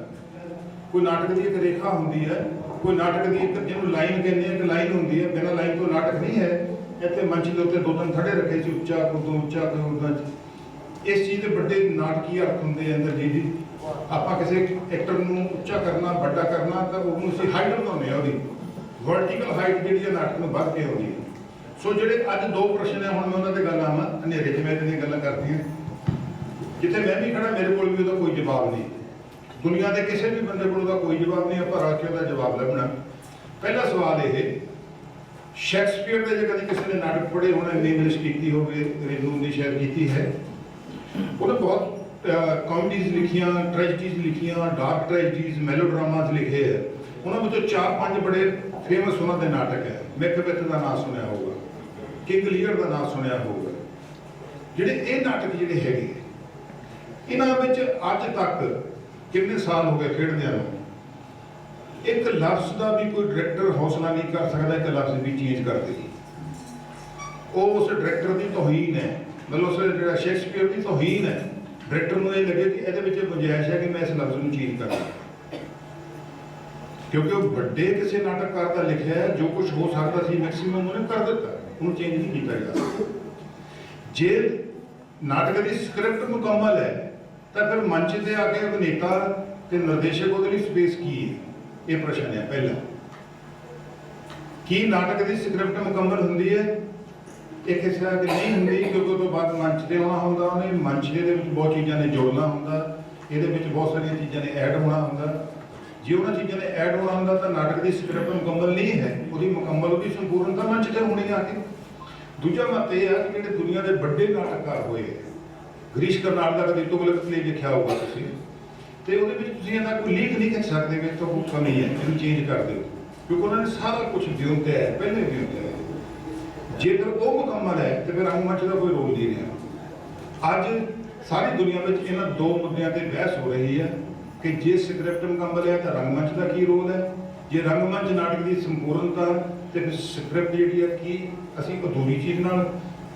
Speaker 9: ਕੋਈ ਨਾਟਕ ਦੀ ਇੱਕ ਰੇਖਾ ਹੁੰਦੀ ਹੈ, ਕੋਈ ਨਾਟਕ ਦੀ ਇੱਕ ਜਿਹਨੂੰ ਲਾਈਨ ਕਹਿੰਦੇ ਆ, ਇੱਕ ਲਾਈਨ ਹੁੰਦੀ ਹੈ। ਬਿਨਾਂ ਲਾਈਨ ਤੋਂ ਨਾਟਕ ਨਹੀਂ ਹੈ। ਇੱਥੇ ਮੰਚ ਦੇ ਉੱਤੇ ਦੋ ਤਿੰਨ ਖੜੇ ਰੱਖੇ ਸੀ, ਉੱਚਾ ਕੁੱਦੋਂ ਉੱਚਾ ਕੁੱਦੋਂ। ਇਸ ਚੀਜ਼ ਦੇ ਵੱਡੇ ਨਾਟਕੀ ਅਰਥ ਹੁੰਦੇ ਆ ਅੰਦਰ ਜੀ। ਆਪਾਂ ਕਿਸੇ ਐਕਟਰ ਨੂੰ ਉੱਚਾ ਕਰਨਾ, ਵੱਡਾ ਕਰਨਾ, ਤਾਂ ਉਹਨੂੰ ਅਸੀਂ ਹਾਈਟ ਬਣਾਉਂਦੇ ਆ, ਉਹਦੀ ਵਰਟੀਕਲ ਹਾਈਟ ਜਿਹੜੀ ਹੈ ਨਾਟਕ ਨੂੰ ਵੱਧ ਕੇ ਆਉਂਦੀ ਹੈ। ਸੋ ਜਿਹੜੇ ਅੱਜ ਦੋ ਪ੍ਰਸ਼ਨ ਹੈ, ਹੁਣ ਮੈਂ ਉਹਨਾਂ ਤੇ ਗੱਲ ਆਵਾਂ। ਹਨੇਰੇ 'ਚ ਮੈਂ ਜਿਹੜੀਆਂ ਗੱਲਾਂ ਕਰਦੀਆਂ, ਜਿੱਥੇ ਮੈਂ ਵੀ ਖੜਾ ਮੇਰੇ ਕੋਲ ਵੀ ਉਹਦਾ ਕੋਈ ਜਵਾਬ ਨਹੀਂ। ਦੁਨੀਆ ਦੇ ਕਿਸੇ ਵੀ ਬੰਦੇ ਕੋਲ ਉਹਦਾ ਕੋਈ ਜਵਾਬ ਨਹੀਂ। ਆਪਾਂ ਰਲ ਕੇ ਉਹਦਾ ਜਵਾਬ ਲੱਭਣਾ। ਪਹਿਲਾ ਸਵਾਲ ਇਹ, ਸ਼ੇਕਸਪੀਅਰ ਦੇ ਜੇ ਕਦੀ ਕਿਸੇ ਨੇ ਨਾਟਕ ਪੜ੍ਹੇ ਹੋਣੇ, ਇੰਗਲਿਸ਼ ਕੀਤੀ ਹੋਵੇ, ਰੇਨੂ ਦੀ ਸ਼ਾਇਦ ਕੀਤੀ ਹੈ, ਉਹਨੇ ਬਹੁਤ ਕਾਮੇਡੀਜ਼ ਲਿਖੀਆਂ, ਟ੍ਰੈਜਡੀਜ਼ ਲਿਖੀਆਂ, ਡਾਰਕ ਟ੍ਰੈਜਡੀਜ਼, ਮੈਲੋਡਰਾਮਾਜ਼ ਲਿਖੇ ਹੈ। ਉਹਨਾਂ ਵਿੱਚੋਂ 4-5 ਬੜੇ ਫੇਮਸ ਉਹਨਾਂ ਦੇ ਨਾਟਕ ਹੈ। ਮੈਕਬੈਥ ਦਾ ਨਾਮ ਸੁਣਿਆ ਹੋਊਗਾ, ਕਿੰਗ ਲੀਅਰ ਦਾ ਨਾਮ ਸੁਣਿਆ ਹੋਊਗਾ। ਜਿਹੜੇ ਇਹ ਨਾਟਕ ਜਿਹੜੇ ਹੈਗੇ, ਇਹਨਾਂ ਵਿੱਚ ਅੱਜ ਤੱਕ ਕਿੰਨੇ ਸਾਲ ਹੋ ਗਏ ਖੇਡਦਿਆਂ ਨੂੰ, ਇੱਕ ਲਫ਼ਜ਼ ਦਾ ਵੀ ਕੋਈ ਡਾਇਰੈਕਟਰ ਹੌਸਲਾ ਨਹੀਂ ਕਰ ਸਕਦਾ ਇੱਕ ਲਫ਼ਜ਼ ਵੀ ਚੇਂਜ ਕਰ ਦੇ। ਉਹ ਉਸ ਡਾਇਰੈਕਟਰ ਦੀ ਤੋਹੀਨ ਹੈ, ਮਤਲਬ ਉਸ ਜਿਹੜਾ ਸ਼ੇਕਸਪੀਅਰ ਦੀ ਤੋਹੀਨ ਹੈ। ਡਾਇਰੈਕਟਰ ਨੂੰ ਇਹ ਲੱਗੇ ਕਿ ਇਹਦੇ ਵਿੱਚ ਗੁੰਜਾਇਸ਼ ਹੈ ਕਿ ਮੈਂ ਇਸ ਲਫ਼ਜ਼ ਨੂੰ ਚੇਂਜ ਕਰਾਂ, ਕਿਉਂਕਿ ਉਹ ਵੱਡੇ ਕਿਸੇ ਨਾਟਕਕਾਰ ਦਾ ਲਿਖਿਆ ਹੈ। ਜੋ ਕੁਝ ਹੋ ਸਕਦਾ ਸੀ ਮੈਕਸਿਮਮ ਉਹਨੇ ਕਰ ਦਿੱਤਾ, ਉਹਨੂੰ ਚੇਂਜ ਨਹੀਂ ਕੀਤਾ ਜਾ। ਜੇ ਨਾਟਕ ਦੀ ਸਕ੍ਰਿਪਟ ਮੁਕੰਮਲ ਹੈ ਤਾਂ ਫਿਰ ਮੰਚ ਤੇ ਆ ਕੇ ਅਭਿਨੇਤਾ ਤੇ ਨਿਰਦੇਸ਼ਕ ਉਹਦੇ ਲਈ ਸਪੇਸ ਕੀ ਹੈ? ਇਹ ਪ੍ਰਸ਼ਨ ਹੈ ਪਹਿਲਾ। ਕੀ ਨਾਟਕ ਦੀ ਸਕ੍ਰਿਪਟ ਮੁਕੰਮਲ ਹੁੰਦੀ ਹੈ ਇੱਕ ਹਿੱਸਾ ਕਿ ਨਹੀਂ ਹੁੰਦੀ, ਕਿਉਂਕਿ ਉਹ ਤੋਂ ਬਾਅਦ ਮੰਚ ਤੇ ਆਉਣਾ ਹੁੰਦਾ, ਉਹਨੇ ਮੰਚ ਦੇ ਵਿੱਚ ਬਹੁਤ ਚੀਜ਼ਾਂ ਨੇ ਜੋੜਨਾ ਹੁੰਦਾ, ਇਹਦੇ ਵਿੱਚ ਬਹੁਤ ਸਾਰੀਆਂ ਚੀਜ਼ਾਂ ਨੇ ਐਡ ਹੋਣਾ ਹੁੰਦਾ। ਜੇ ਉਹਨਾਂ ਚੀਜ਼ਾਂ ਨੇ ਐਡ ਹੋਣਾ ਹੁੰਦਾ ਤਾਂ ਨਾਟਕ ਦੀ ਸਕ੍ਰਿਪਟ ਮੁਕੰਮਲ ਨਹੀਂ ਹੈ, ਉਹਦੀ ਸੰਪੂਰਨਤਾ ਮੰਚ ਤੇ ਹੋਣੀ ਆ ਕੇ। ਦੂਜਾ ਮਤ ਇਹ ਆ ਕਿ ਜਿਹੜੇ ਦੁਨੀਆ ਦੇ ਵੱਡੇ ਨਾਟਕਕਾਰ ਹੋਏ, ਗਰੀਸ਼ ਕਰਨਾਲ ਦਾ ਕਦੇ ਤੁਗਲਕ ਪਲੇ ਦੇਖਿਆ ਹੋਊਗਾ ਤੁਸੀਂ, ਤੇ ਉਹਦੇ ਵਿੱਚ ਤੁਸੀਂ ਇਹਦਾ ਕੋਈ ਲੀਕ ਨਹੀਂ ਕਰ ਸਕਦੇ ਵੀ ਤਾਂ ਕੋਈ ਕਮੀ ਹੈ, ਇਹਨੂੰ ਚੇਂਜ ਕਰ ਦਿਓ, ਕਿਉਂਕਿ ਉਹਨਾਂ ਨੇ ਸਾਰਾ ਕੁਝ ਵਿਉਂਤਿਆ ਹੈ, ਪਹਿਲੇ ਵਿਉਂਤਿਆ ਹੈ। ਜੇਕਰ ਉਹ ਮੁਕੰਮਲ ਹੈ ਤੇ ਫਿਰ ਰੰਗਮੰਚ ਦਾ ਕੋਈ ਰੋਲ ਨਹੀਂ ਰਿਹਾ। ਅੱਜ ਸਾਰੀ ਦੁਨੀਆ ਵਿੱਚ ਇਹਨਾਂ ਦੋ ਮੁੱਦਿਆਂ ਤੇ ਬਹਿਸ ਹੋ ਰਹੀ ਹੈ ਕਿ ਜੇ ਸਕ੍ਰਿਪਟ ਮੁਕੰਮਲ ਹੈ ਤਾਂ ਰੰਗਮੰਚ ਦਾ ਕੀ ਰੋਲ ਹੈ, ਜੇ ਰੰਗਮੰਚ ਨਾਟਕ ਦੀ ਸੰਪੂਰਨਤਾ ਤੇ ਫਿਰ ਸਕ੍ਰਿਪਟ ਜਿਹੜੀ ਹੈ ਕੀ ਅਸੀਂ ਅਧੂਰੀ ਚੀਜ਼ ਨਾਲ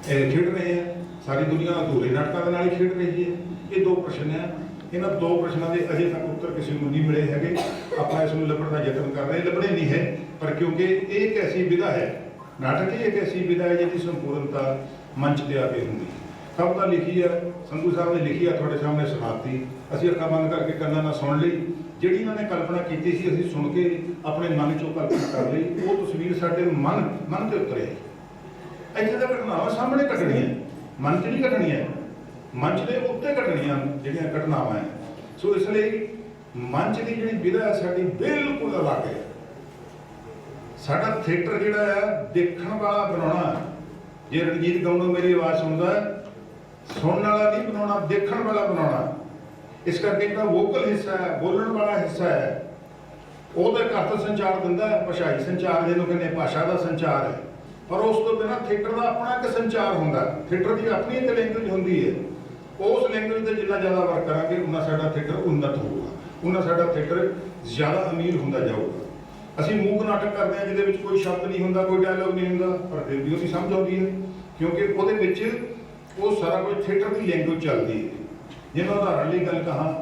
Speaker 9: ਖੇਡ ਰਹੇ ਹਾਂ। ਸਾਰੀ ਦੁਨੀਆ ਅਧੂਰੇ ਨਾਟਕਾਂ ਦੇ ਨਾਲ ਹੀ ਖੇਡ ਰਹੀ ਹੈ। ਇਹ ਦੋ ਪ੍ਰਸ਼ਨ ਹੈ, ਇਹਨਾਂ ਦੋ ਪ੍ਰਸ਼ਨਾਂ ਦੇ ਅਜੇ ਤੱਕ ਉੱਤਰ ਕਿਸੇ ਨੂੰ ਨਹੀਂ ਮਿਲੇ ਹੈਗੇ। ਆਪਾਂ ਇਸ ਨੂੰ ਲੱਭਣ ਦਾ ਯਤਨ ਕਰ ਰਹੇ, ਲੱਭਣੇ ਨਹੀਂ ਹੈ, ਪਰ ਕਿਉਂਕਿ ਇਹ ਇੱਕ ਐਸੀ ਵਿਧਾ ਹੈ, ਨਾਟਕ ਹੀ ਇੱਕ ਐਸੀ ਵਿਧਾ ਹੈ ਜਿਹਦੀ ਸੰਪੂਰਨਤਾ ਮੰਚ ਤੇ ਆ ਕੇ ਹੁੰਦੀ। ਕਵਿਤਾ ਲਿਖੀ ਹੈ, ਸੰਧੂ ਸਾਹਿਬ ਨੇ ਲਿਖੀ ਹੈ, ਤੁਹਾਡੇ ਸਾਹਮਣੇ ਸੁਣਾਤੀ, ਅਸੀਂ ਅੱਖਾਂ ਬੰਦ ਕਰਕੇ ਕੰਨਾਂ ਨਾਲ ਸੁਣ ਲਈ। ਜਿਹੜੀ ਇਹਨਾਂ ਨੇ ਕਲਪਨਾ ਕੀਤੀ ਸੀ ਅਸੀਂ ਸੁਣ ਕੇ ਆਪਣੇ ਮਨ ਚੋਂ ਕਲਪਨਾ ਕਰ ਲਈ, ਉਹ ਤਸਵੀਰ ਸਾਡੇ ਮਨ ਤੇ ਉਤਰੇ। ਇੱਥੇ ਤਾਂ ਘਟਨਾਵਾਂ ਸਾਹਮਣੇ ਕੱਢਣੀਆਂ, ਮਨ 'ਚ ਨਹੀਂ ਕੱਢਣੀਆਂ, ਮੰਚ ਦੇ ਉੱਤੇ ਕੱਢਣੀਆਂ ਜਿਹੜੀਆਂ ਘਟਨਾਵਾਂ ਹੈ। ਸੋ ਇਸ ਲਈ ਮੰਚ ਦੀ ਜਿਹੜੀ ਵਿਧਾ ਹੈ ਸਾਡੀ ਬਿਲਕੁਲ ਅਲੱਗ ਹੈ। ਸਾਡਾ ਥੀਏਟਰ ਜਿਹੜਾ ਹੈ ਦੇਖਣ ਵਾਲਾ ਬਣਾਉਣਾ, ਜੇ ਰਣਜੀਤ ਗਾਉਣੋਂ ਮੇਰੀ ਆਵਾਜ਼ ਸੁਣਦਾ ਸੁਣਨ ਵਾਲਾ ਨਹੀਂ ਬਣਾਉਣਾ, ਦੇਖਣ ਵਾਲਾ ਬਣਾਉਣਾ। ਇਸ ਕਰਕੇ ਜਿਹੜਾ ਵੋਕਲ ਹਿੱਸਾ ਹੈ, ਬੋਲਣ ਵਾਲਾ ਹਿੱਸਾ ਹੈ, ਉਹਦਾ ਇੱਕ ਅਰਥ ਸੰਚਾਰ ਦਿੰਦਾ ਹੈ, ਭਾਸ਼ਾਈ ਸੰਚਾਰ ਜਿਹਨੂੰ ਕਹਿੰਦੇ ਭਾਸ਼ਾ ਦਾ ਸੰਚਾਰ ਹੈ। ਪਰ ਉਸ ਤੋਂ ਬਿਨਾਂ ਥੀਏਟਰ ਦਾ ਆਪਣਾ ਇੱਕ ਸੰਚਾਰ ਹੁੰਦਾ, ਥੀਏਟਰ ਦੀ ਆਪਣੀ ਇੱਕ ਲੈਂਗੁਏਜ ਹੁੰਦੀ ਹੈ। ਉਸ ਲੈਂਗੁਏਜ ਤੇ ਜਿੰਨਾ ਜ਼ਿਆਦਾ ਵਰਕ ਕਰਾਂਗੇ ਉਨਾ ਸਾਡਾ ਥੀਏਟਰ ਉન્નਤ ਹੋਊਗਾ, ਉਨਾ ਸਾਡਾ ਥੀਏਟਰ ਜ਼ਿਆਦਾ ਅਮੀਰ ਹੁੰਦਾ ਜਾਊਗਾ। ਅਸੀਂ ਮੂਕ ਨਾਟਕ ਕਰਦੇ ਹਾਂ ਜਿਹਦੇ ਵਿੱਚ ਕੋਈ ਸ਼ਬਦ ਨਹੀਂ ਹੁੰਦਾ, ਕੋਈ ਡਾਇਲੌਗ ਨਹੀਂ ਹੁੰਦਾ, ਪਰ ਫਿਰ ਵੀ ਉਹਦੀ ਸਮਝ ਆਉਂਦੀ ਹੈ, ਕਿਉਂਕਿ ਉਹਦੇ ਵਿੱਚ ਉਹ ਸਾਰਾ ਕੁਝ ਥੀਏਟਰ ਦੀ ਲੈਂਗੁਏਜ ਚੱਲਦੀ ਹੈ। ਜੇ ਮੈਂ ਉਦਾਹਰਨ ਲਈ ਗੱਲ ਕਹਾਂ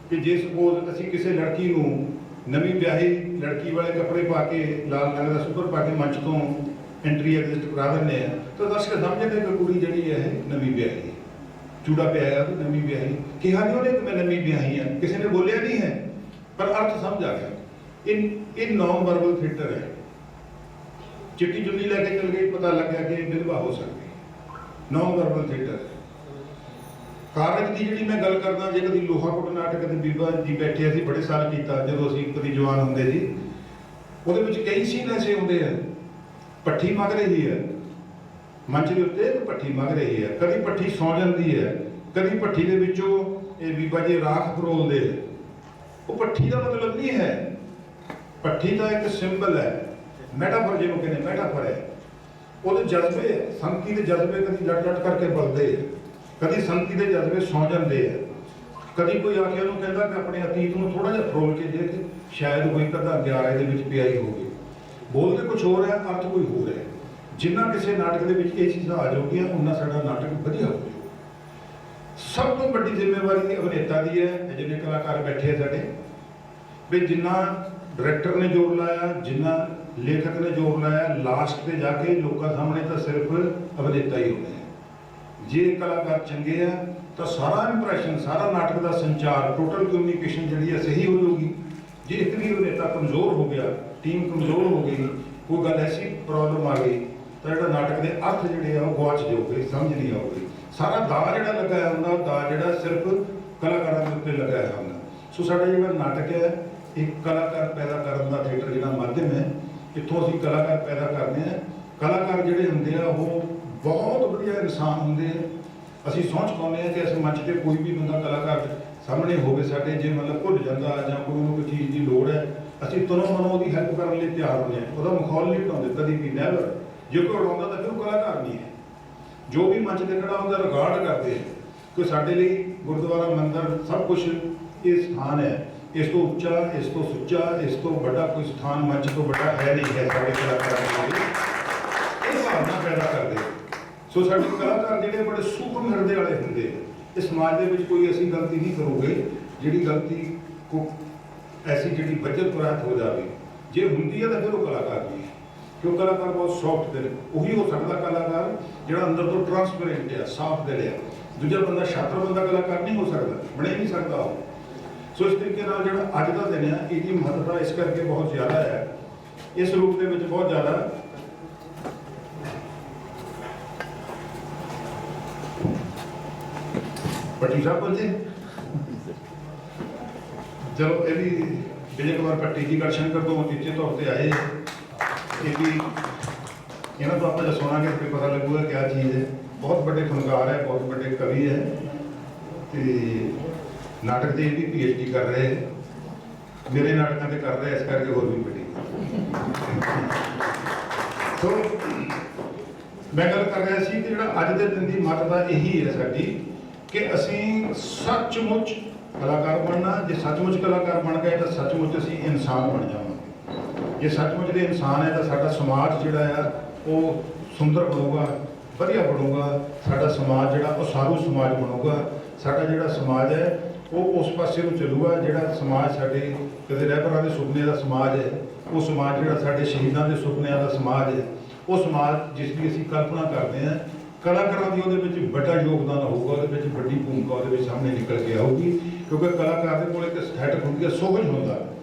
Speaker 9: ਕਿ ਜੇ ਸਪੋਜ਼ ਅਸੀਂ ਕਿਸੇ ਲੜਕੀ ਨੂੰ, ਨਵੀਂ ਵਿਆਹੀ ਲੜਕੀ ਵਾਲੇ ਕੱਪੜੇ ਪਾ ਕੇ, ਲਾਲ ਰੰਗ ਦਾ ਸੁਪਰ ਪਾ ਕੇ ਮੰਚ ਤੋਂ ਐਂਟਰੀ ਐਗਜ਼ਿਸਟ ਕਰਾ ਦਿੰਦੇ ਆ, ਤਾਂ ਦਰਸ਼ਕ ਸਮਝਦੇ ਕਿ ਕੁੜੀ ਜਿਹੜੀ ਹੈ ਨਵੀਂ ਵਿਆਹੀ ਹੈ, ਚੂੜਾ ਪਿਆ ਹੈ, ਨਵੀਂ ਵਿਆਹੀ। ਕਿਹਾ ਨਹੀਂ ਉਹਨੇ ਕਿ ਮੈਂ ਨਵੀਂ ਵਿਆਹੀ ਹਾਂ, ਕਿਸੇ ਨੇ ਬੋਲਿਆ ਨਹੀਂ ਹੈ, ਪਰ ਅਰਥ ਸਮਝ ਆ ਗਿਆ। ਇਹ ਨੌਨ ਵਰਬਲ ਥੀਏਟਰ ਹੈ। ਚਿੱਟੀ ਚੁੰਨੀ ਲੈ ਕੇ ਚਲ ਗਈ, ਪਤਾ ਲੱਗਿਆ ਕਿ ਵਿਧਵਾ ਹੋ ਸਕਦੀ, ਨੌਨ ਵਰਬਲ ਥੀਏਟਰ। ਕਾਰਜ ਦੀ ਜਿਹੜੀ ਮੈਂ ਗੱਲ ਕਰਦਾ, ਜੇ ਕਦੀ ਲੋਹਾਕੁੱਟ ਨਾਟਕ ਤੇ ਬੀਬਾ ਜੀ ਬੈਠੇ, ਅਸੀਂ ਬੜੇ ਸਾਲ ਕੀਤਾ ਜਦੋਂ ਅਸੀਂ ਕਦੀ ਜਵਾਨ ਹੁੰਦੇ ਸੀ, ਉਹਦੇ ਵਿੱਚ ਕਈ ਸੀਨ ਐਸੇ ਹੁੰਦੇ ਆ, ਭੱਠੀ ਮਗ ਰਹੀ ਹੈ ਮੰਚ ਦੇ ਉੱਤੇ, ਭੱਠੀ ਮਗ ਰਹੀ ਹੈ, ਕਦੀ ਭੱਠੀ ਸੌ ਜਾਂਦੀ ਹੈ, ਕਦੀ ਭੱਠੀ ਦੇ ਵਿੱਚੋਂ ਇਹ ਬੀਬਾ ਜੀ ਰਾਖ ਫਰੋਲਦੇ। ਉਹ ਭੱਠੀ ਦਾ ਮਤਲਬ ਨਹੀਂ ਹੈ, ਭੱਠੀ ਦਾ ਇੱਕ ਸਿੰਬਲ ਹੈ, ਮੈਟਾਫਰ ਜਿਹਨੂੰ ਕਹਿੰਦੇ ਮੈਟਾਫਰ ਹੈ। ਉਹਦੇ ਜਜ਼ਬੇ, ਸੰਤੀ ਦੇ ਜਜ਼ਬੇ ਕਦੀ ਲਟ ਕਰਕੇ ਬਲਦੇ, ਕਦੀ ਸੰਤੀ ਦੇ ਜਜ਼ਬੇ ਸੌ ਜਾਂਦੇ ਆ, ਕਦੀ ਕੋਈ ਆ ਕੇ ਉਹਨੂੰ ਕਹਿੰਦਾ ਕਿ ਆਪਣੇ ਅਤੀਤ ਨੂੰ ਥੋੜਾ ਜਿਹਾ ਫਰੋਲ ਕੇ ਦੇਖ, ਸ਼ਾਇਦ ਕੋਈ ਕਦਾ ਗਿਆਰਾ ਇਹਦੇ ਵਿੱਚ ਪਿਆਈ ਹੋਵੇ। ਬੋਲਦੇ ਕੁਝ ਹੋਰ ਹੈ, ਅਰਥ ਕੋਈ ਹੋਰ ਹੈ। ਜਿੰਨਾ ਕਿਸੇ ਨਾਟਕ ਦੇ ਵਿੱਚ ਇਹ ਚੀਜ਼ਾਂ ਆ ਜਾਊਗੀਆਂ, ਉਨਾ ਸਾਡਾ ਨਾਟਕ ਵਧੀਆ ਹੋਵੇਗਾ। ਸਭ ਤੋਂ ਵੱਡੀ ਜ਼ਿੰਮੇਵਾਰੀ ਅਭਿਨੇਤਾ ਦੀ ਹੈ, ਜਿਹਨੇ ਕਲਾਕਾਰ ਬੈਠੇ ਆ ਸਾਡੇ, ਵੀ ਜਿੰਨਾ ਡਾਇਰੈਕਟਰ ਨੇ ਜ਼ੋਰ ਲਾਇਆ, ਜਿੰਨਾ ਲੇਖਕ ਨੇ ਜ਼ੋਰ ਲਾਇਆ, ਲਾਸਟ ਤੇ ਜਾ ਕੇ ਲੋਕਾਂ ਸਾਹਮਣੇ ਤਾਂ ਸਿਰਫ ਅਭਿਨੇਤਾ ਹੀ ਹੋਣੇ ਆ। ਜੇ ਕਲਾਕਾਰ ਚੰਗੇ ਆ ਤਾਂ ਸਾਰਾ ਇੰਪ੍ਰੈਸ਼ਨ, ਸਾਰਾ ਨਾਟਕ ਦਾ ਸੰਚਾਰ, ਟੋਟਲ ਕਮਿਊਨੀਕੇਸ਼ਨ ਜਿਹੜੀ ਹੈ ਸਹੀ ਹੋ ਜਾਊਗੀ। ਜੇ ਇੱਕ ਵੀ ਅਭਿਨੇਤਾ ਕਮਜ਼ੋਰ ਹੋ ਗਿਆ, ਟੀਮ ਕਮਜ਼ੋਰ ਹੋ ਗਈ, ਕੋਈ ਗੱਲ ਐਸੀ ਪ੍ਰੋਬਲਮ ਆ ਗਈ, ਤਾਂ ਜਿਹੜਾ ਨਾਟਕ ਦੇ ਅਰਥ ਜਿਹੜੇ ਆ ਉਹ ਗੁਆਚ ਜਾਊਗੇ, ਸਮਝ ਨਹੀਂ ਆਊਗੀ। ਸਾਰਾ ਦਾਅ ਜਿਹੜਾ ਲਗਾਇਆ ਹੁੰਦਾ, ਦਾਅ ਜਿਹੜਾ ਸਿਰਫ ਕਲਾਕਾਰਾਂ ਦੇ ਉੱਤੇ ਲਗਾਇਆ ਹੁੰਦਾ। ਸੋ ਸਾਡਾ ਜਿਹੜਾ ਨਾਟਕ ਹੈ, ਇੱਕ ਕਲਾਕਾਰ ਪੈਦਾ ਕਰਨ ਦਾ ਥੀਏਟਰ ਜਿਹੜਾ ਮਾਧਿਅਮ ਹੈ, ਇੱਥੋਂ ਅਸੀਂ ਕਲਾਕਾਰ ਪੈਦਾ ਕਰਦੇ ਹਾਂ। ਕਲਾਕਾਰ ਜਿਹੜੇ ਹੁੰਦੇ ਆ ਉਹ ਬਹੁਤ ਵਧੀਆ ਇਨਸਾਨ ਹੁੰਦੇ ਆ। ਅਸੀਂ ਸੋਚ ਪਾਉਂਦੇ ਹਾਂ ਕਿ ਇਸ ਮੰਚ ਤੇ ਕੋਈ ਵੀ ਬੰਦਾ ਕਲਾਕਾਰ ਸਾਹਮਣੇ ਹੋਵੇ ਸਾਡੇ, ਜੇ ਮਤਲਬ ਭੁੱਲ ਜਾਂਦਾ ਜਾਂ ਕੋਈ ਉਹਨੂੰ ਕੋਈ ਚੀਜ਼ ਦੀ ਲੋੜ ਹੈ, ਅਸੀਂ ਤੁਰੋਂ ਮਨੋਂ ਉਹਦੀ ਹੈਲਪ ਕਰਨ ਲਈ ਤਿਆਰ ਹੁੰਦੇ ਹਾਂ। ਉਹਦਾ ਮਖੌਲ ਨਹੀਂ ਉਡਾਉਂਦੇ ਕਦੀ ਵੀ, ਨੈਵਰ। ਜੇ ਕੋਈ ਉਡਾਉਂਦਾ ਤਾਂ ਫਿਰ ਉਹ ਕਲਾਕਾਰ ਨਹੀਂ ਹੈ। ਜੋ ਵੀ ਮੰਚ ਤੇ ਖੜਾ ਹੁੰਦਾ ਰਿਗਾਰਡ ਕਰਦੇ ਆ ਕਿ ਸਾਡੇ ਲਈ ਗੁਰਦੁਆਰਾ, ਮੰਦਿਰ, ਸਭ ਕੁਝ ਇਹ ਸਥਾਨ ਹੈ, ਇਸ ਤੋਂ ਉੱਚਾ, ਇਸ ਤੋਂ ਸੁੱਚਾ, ਇਸ ਤੋਂ ਵੱਡਾ ਕੋਈ ਸਥਾਨ ਮੰਚ ਤੋਂ ਵੱਡਾ ਹੈ ਨਹੀਂ ਹੈ ਸਾਡੇ ਕਲਾਕਾਰਾਂ ਦੇ ਲਈ। ਇਹ ਭਾਵਨਾ ਪੈਦਾ ਕਰਦੇ। ਸੋ ਸਾਡੇ ਕਲਾਕਾਰ ਜਿਹੜੇ ਬੜੇ ਸੂਖਮ ਹਿਰਦੇ ਵਾਲੇ ਹੁੰਦੇ, ਇਹ ਸਮਾਜ ਦੇ ਵਿੱਚ ਕੋਈ ਐਸੀ ਗਲਤੀ ਨਹੀਂ ਕਰੋਗੇ ਜਿਹੜੀ ਗਲਤੀ ਕੋ ਐਸੀ ਜਿਹੜੀ ਬੱਚਤ ਪ੍ਰਾਪਤ ਹੋ ਜਾਵੇ। ਜੇ ਹੁੰਦੀ ਹੈ ਤਾਂ ਫਿਰ ਉਹ ਕਲਾਕਾਰ ਨਹੀਂ ਹੈ, ਕਿਉਂ ਕਲਾਕਾਰ ਬਹੁਤ ਸੌਫਟ ਦਿਲ, ਉਹੀ ਹੋ ਸਕਦਾ ਕਲਾਕਾਰ ਜਿਹੜਾ ਅੰਦਰ ਤੋਂ ਟਰਾਂਸਪੇਰੈਂਟ ਹੈ, ਸਾਫ਼ ਦਿਲ ਹੈ। ਦੂਜਾ ਬੰਦਾ ਸ਼ਾਤਰ ਬੰਦਾ ਕਲਾਕਾਰ ਨਹੀਂ ਹੋ ਸਕਦਾ, ਬਣ ਹੀ ਨਹੀਂ ਸਕਦਾ ਉਹ। ਸੋ ਇਸ ਤਰੀਕੇ ਨਾਲ ਜਿਹੜਾ ਅੱਜ ਦਾ ਦਿਨ ਹੈ, ਇਹਦੀ ਮਹੱਤਤਾ ਇਸ ਕਰਕੇ ਬਹੁਤ ਜ਼ਿਆਦਾ ਹੈ, ਇਸ ਰੂਪ ਦੇ ਵਿੱਚ ਬਹੁਤ ਜ਼ਿਆਦਾ ਬੱਚੀ ਸਾਹਿਬ ਪਹੁੰਚੇ। ਚਲੋ ਇਹ ਵੀ ਵਿਜੇ ਕੁਮਾਰ ਭੱਟੀ ਜੀ ਗੜਸ਼ੰਕਰ ਤੋਂ ਤੀਜੇ ਤੌਰ ਤੇ ਆਏ। ਇਹ ਵੀ ਇਹਨਾਂ ਤੋਂ ਆਪਾਂ ਜਦ ਸੁਣਾਂਗੇ ਫਿਰ ਪਤਾ ਲੱਗੂਗਾ ਕਿਆ ਚੀਜ਼ ਹੈ। ਬਹੁਤ ਵੱਡੇ ਫਨਕਾਰ ਹੈ, ਬਹੁਤ ਵੱਡੇ ਕਵੀ ਹੈ ਤੇ ਨਾਟਕ ਦੇ ਵੀ PhD ਕਰ ਰਹੇ ਹੈ। ਮੇਰੇ ਨਾਟਕਾਂ ਤੇ ਕਰ ਰਹੇ ਇਸ ਕਰਕੇ ਹੋਰ ਵੀ ਵੱਡੀ। ਸੋ ਮੈਂ ਗੱਲ ਕਰ ਰਿਹਾ ਸੀ ਕਿ ਜਿਹੜਾ ਅੱਜ ਦੇ ਦਿਨ ਦੀ ਮਹੱਤਤਾ ਇਹੀ ਹੈ ਸਾਡੀ ਕਿ ਅਸੀਂ ਸੱਚਮੁੱਚ ਕਲਾਕਾਰ ਬਣਨਾ। ਜੇ ਸੱਚਮੁੱਚ ਕਲਾਕਾਰ ਬਣ ਗਏ ਤਾਂ ਸੱਚਮੁੱਚ ਅਸੀਂ ਇਨਸਾਨ ਬਣ ਜਾਵਾਂਗੇ। ਜੇ ਸੱਚਮੁੱਚ ਦੇ ਇਨਸਾਨ ਹੈ ਤਾਂ ਸਾਡਾ ਸਮਾਜ ਜਿਹੜਾ ਆ ਉਹ ਸੁੰਦਰ ਬਣੂਗਾ, ਵਧੀਆ ਬਣੂਗਾ। ਸਾਡਾ ਸਮਾਜ ਜਿਹੜਾ ਉਹ ਸਾਰੂ ਸਮਾਜ ਬਣੂਗਾ। ਸਾਡਾ ਜਿਹੜਾ ਸਮਾਜ ਹੈ ਉਹ ਉਸ ਪਾਸੇ ਨੂੰ ਚੱਲੂਗਾ ਜਿਹੜਾ ਸਮਾਜ ਸਾਡੇ ਕਦੇ ਰਹਿਬਰਾਂ ਦੇ ਸੁਪਨੇ ਦਾ ਸਮਾਜ ਹੈ। ਉਹ ਸਮਾਜ ਜਿਹੜਾ ਸਾਡੇ ਸ਼ਹੀਦਾਂ ਦੇ ਸੁਪਨਿਆਂ ਦਾ ਸਮਾਜ ਹੈ। ਉਹ ਸਮਾਜ ਜਿਸ ਦੀ ਅਸੀਂ ਕਲਪਨਾ ਕਰਦੇ ਹਾਂ, ਕਲਾਕਾਰਾਂ ਦੀ ਉਹਦੇ ਵਿੱਚ ਵੱਡਾ ਯੋਗਦਾਨ ਹੋਊਗਾ, ਉਹਦੇ ਵਿੱਚ ਵੱਡੀ ਭੂਮਿਕਾ ਉਹਦੇ ਵਿੱਚ ਸਾਹਮਣੇ ਨਿਕਲ ਕੇ ਆਊਗੀ। ਕਿਉਂਕਿ ਕਲਾਕਾਰ ਦੇ ਕੋਲ ਇੱਕ ਸਥੈਟਿਕ ਹੁੰਦੀ ਹੈ, ਸੋਹਜ ਹੁੰਦਾ।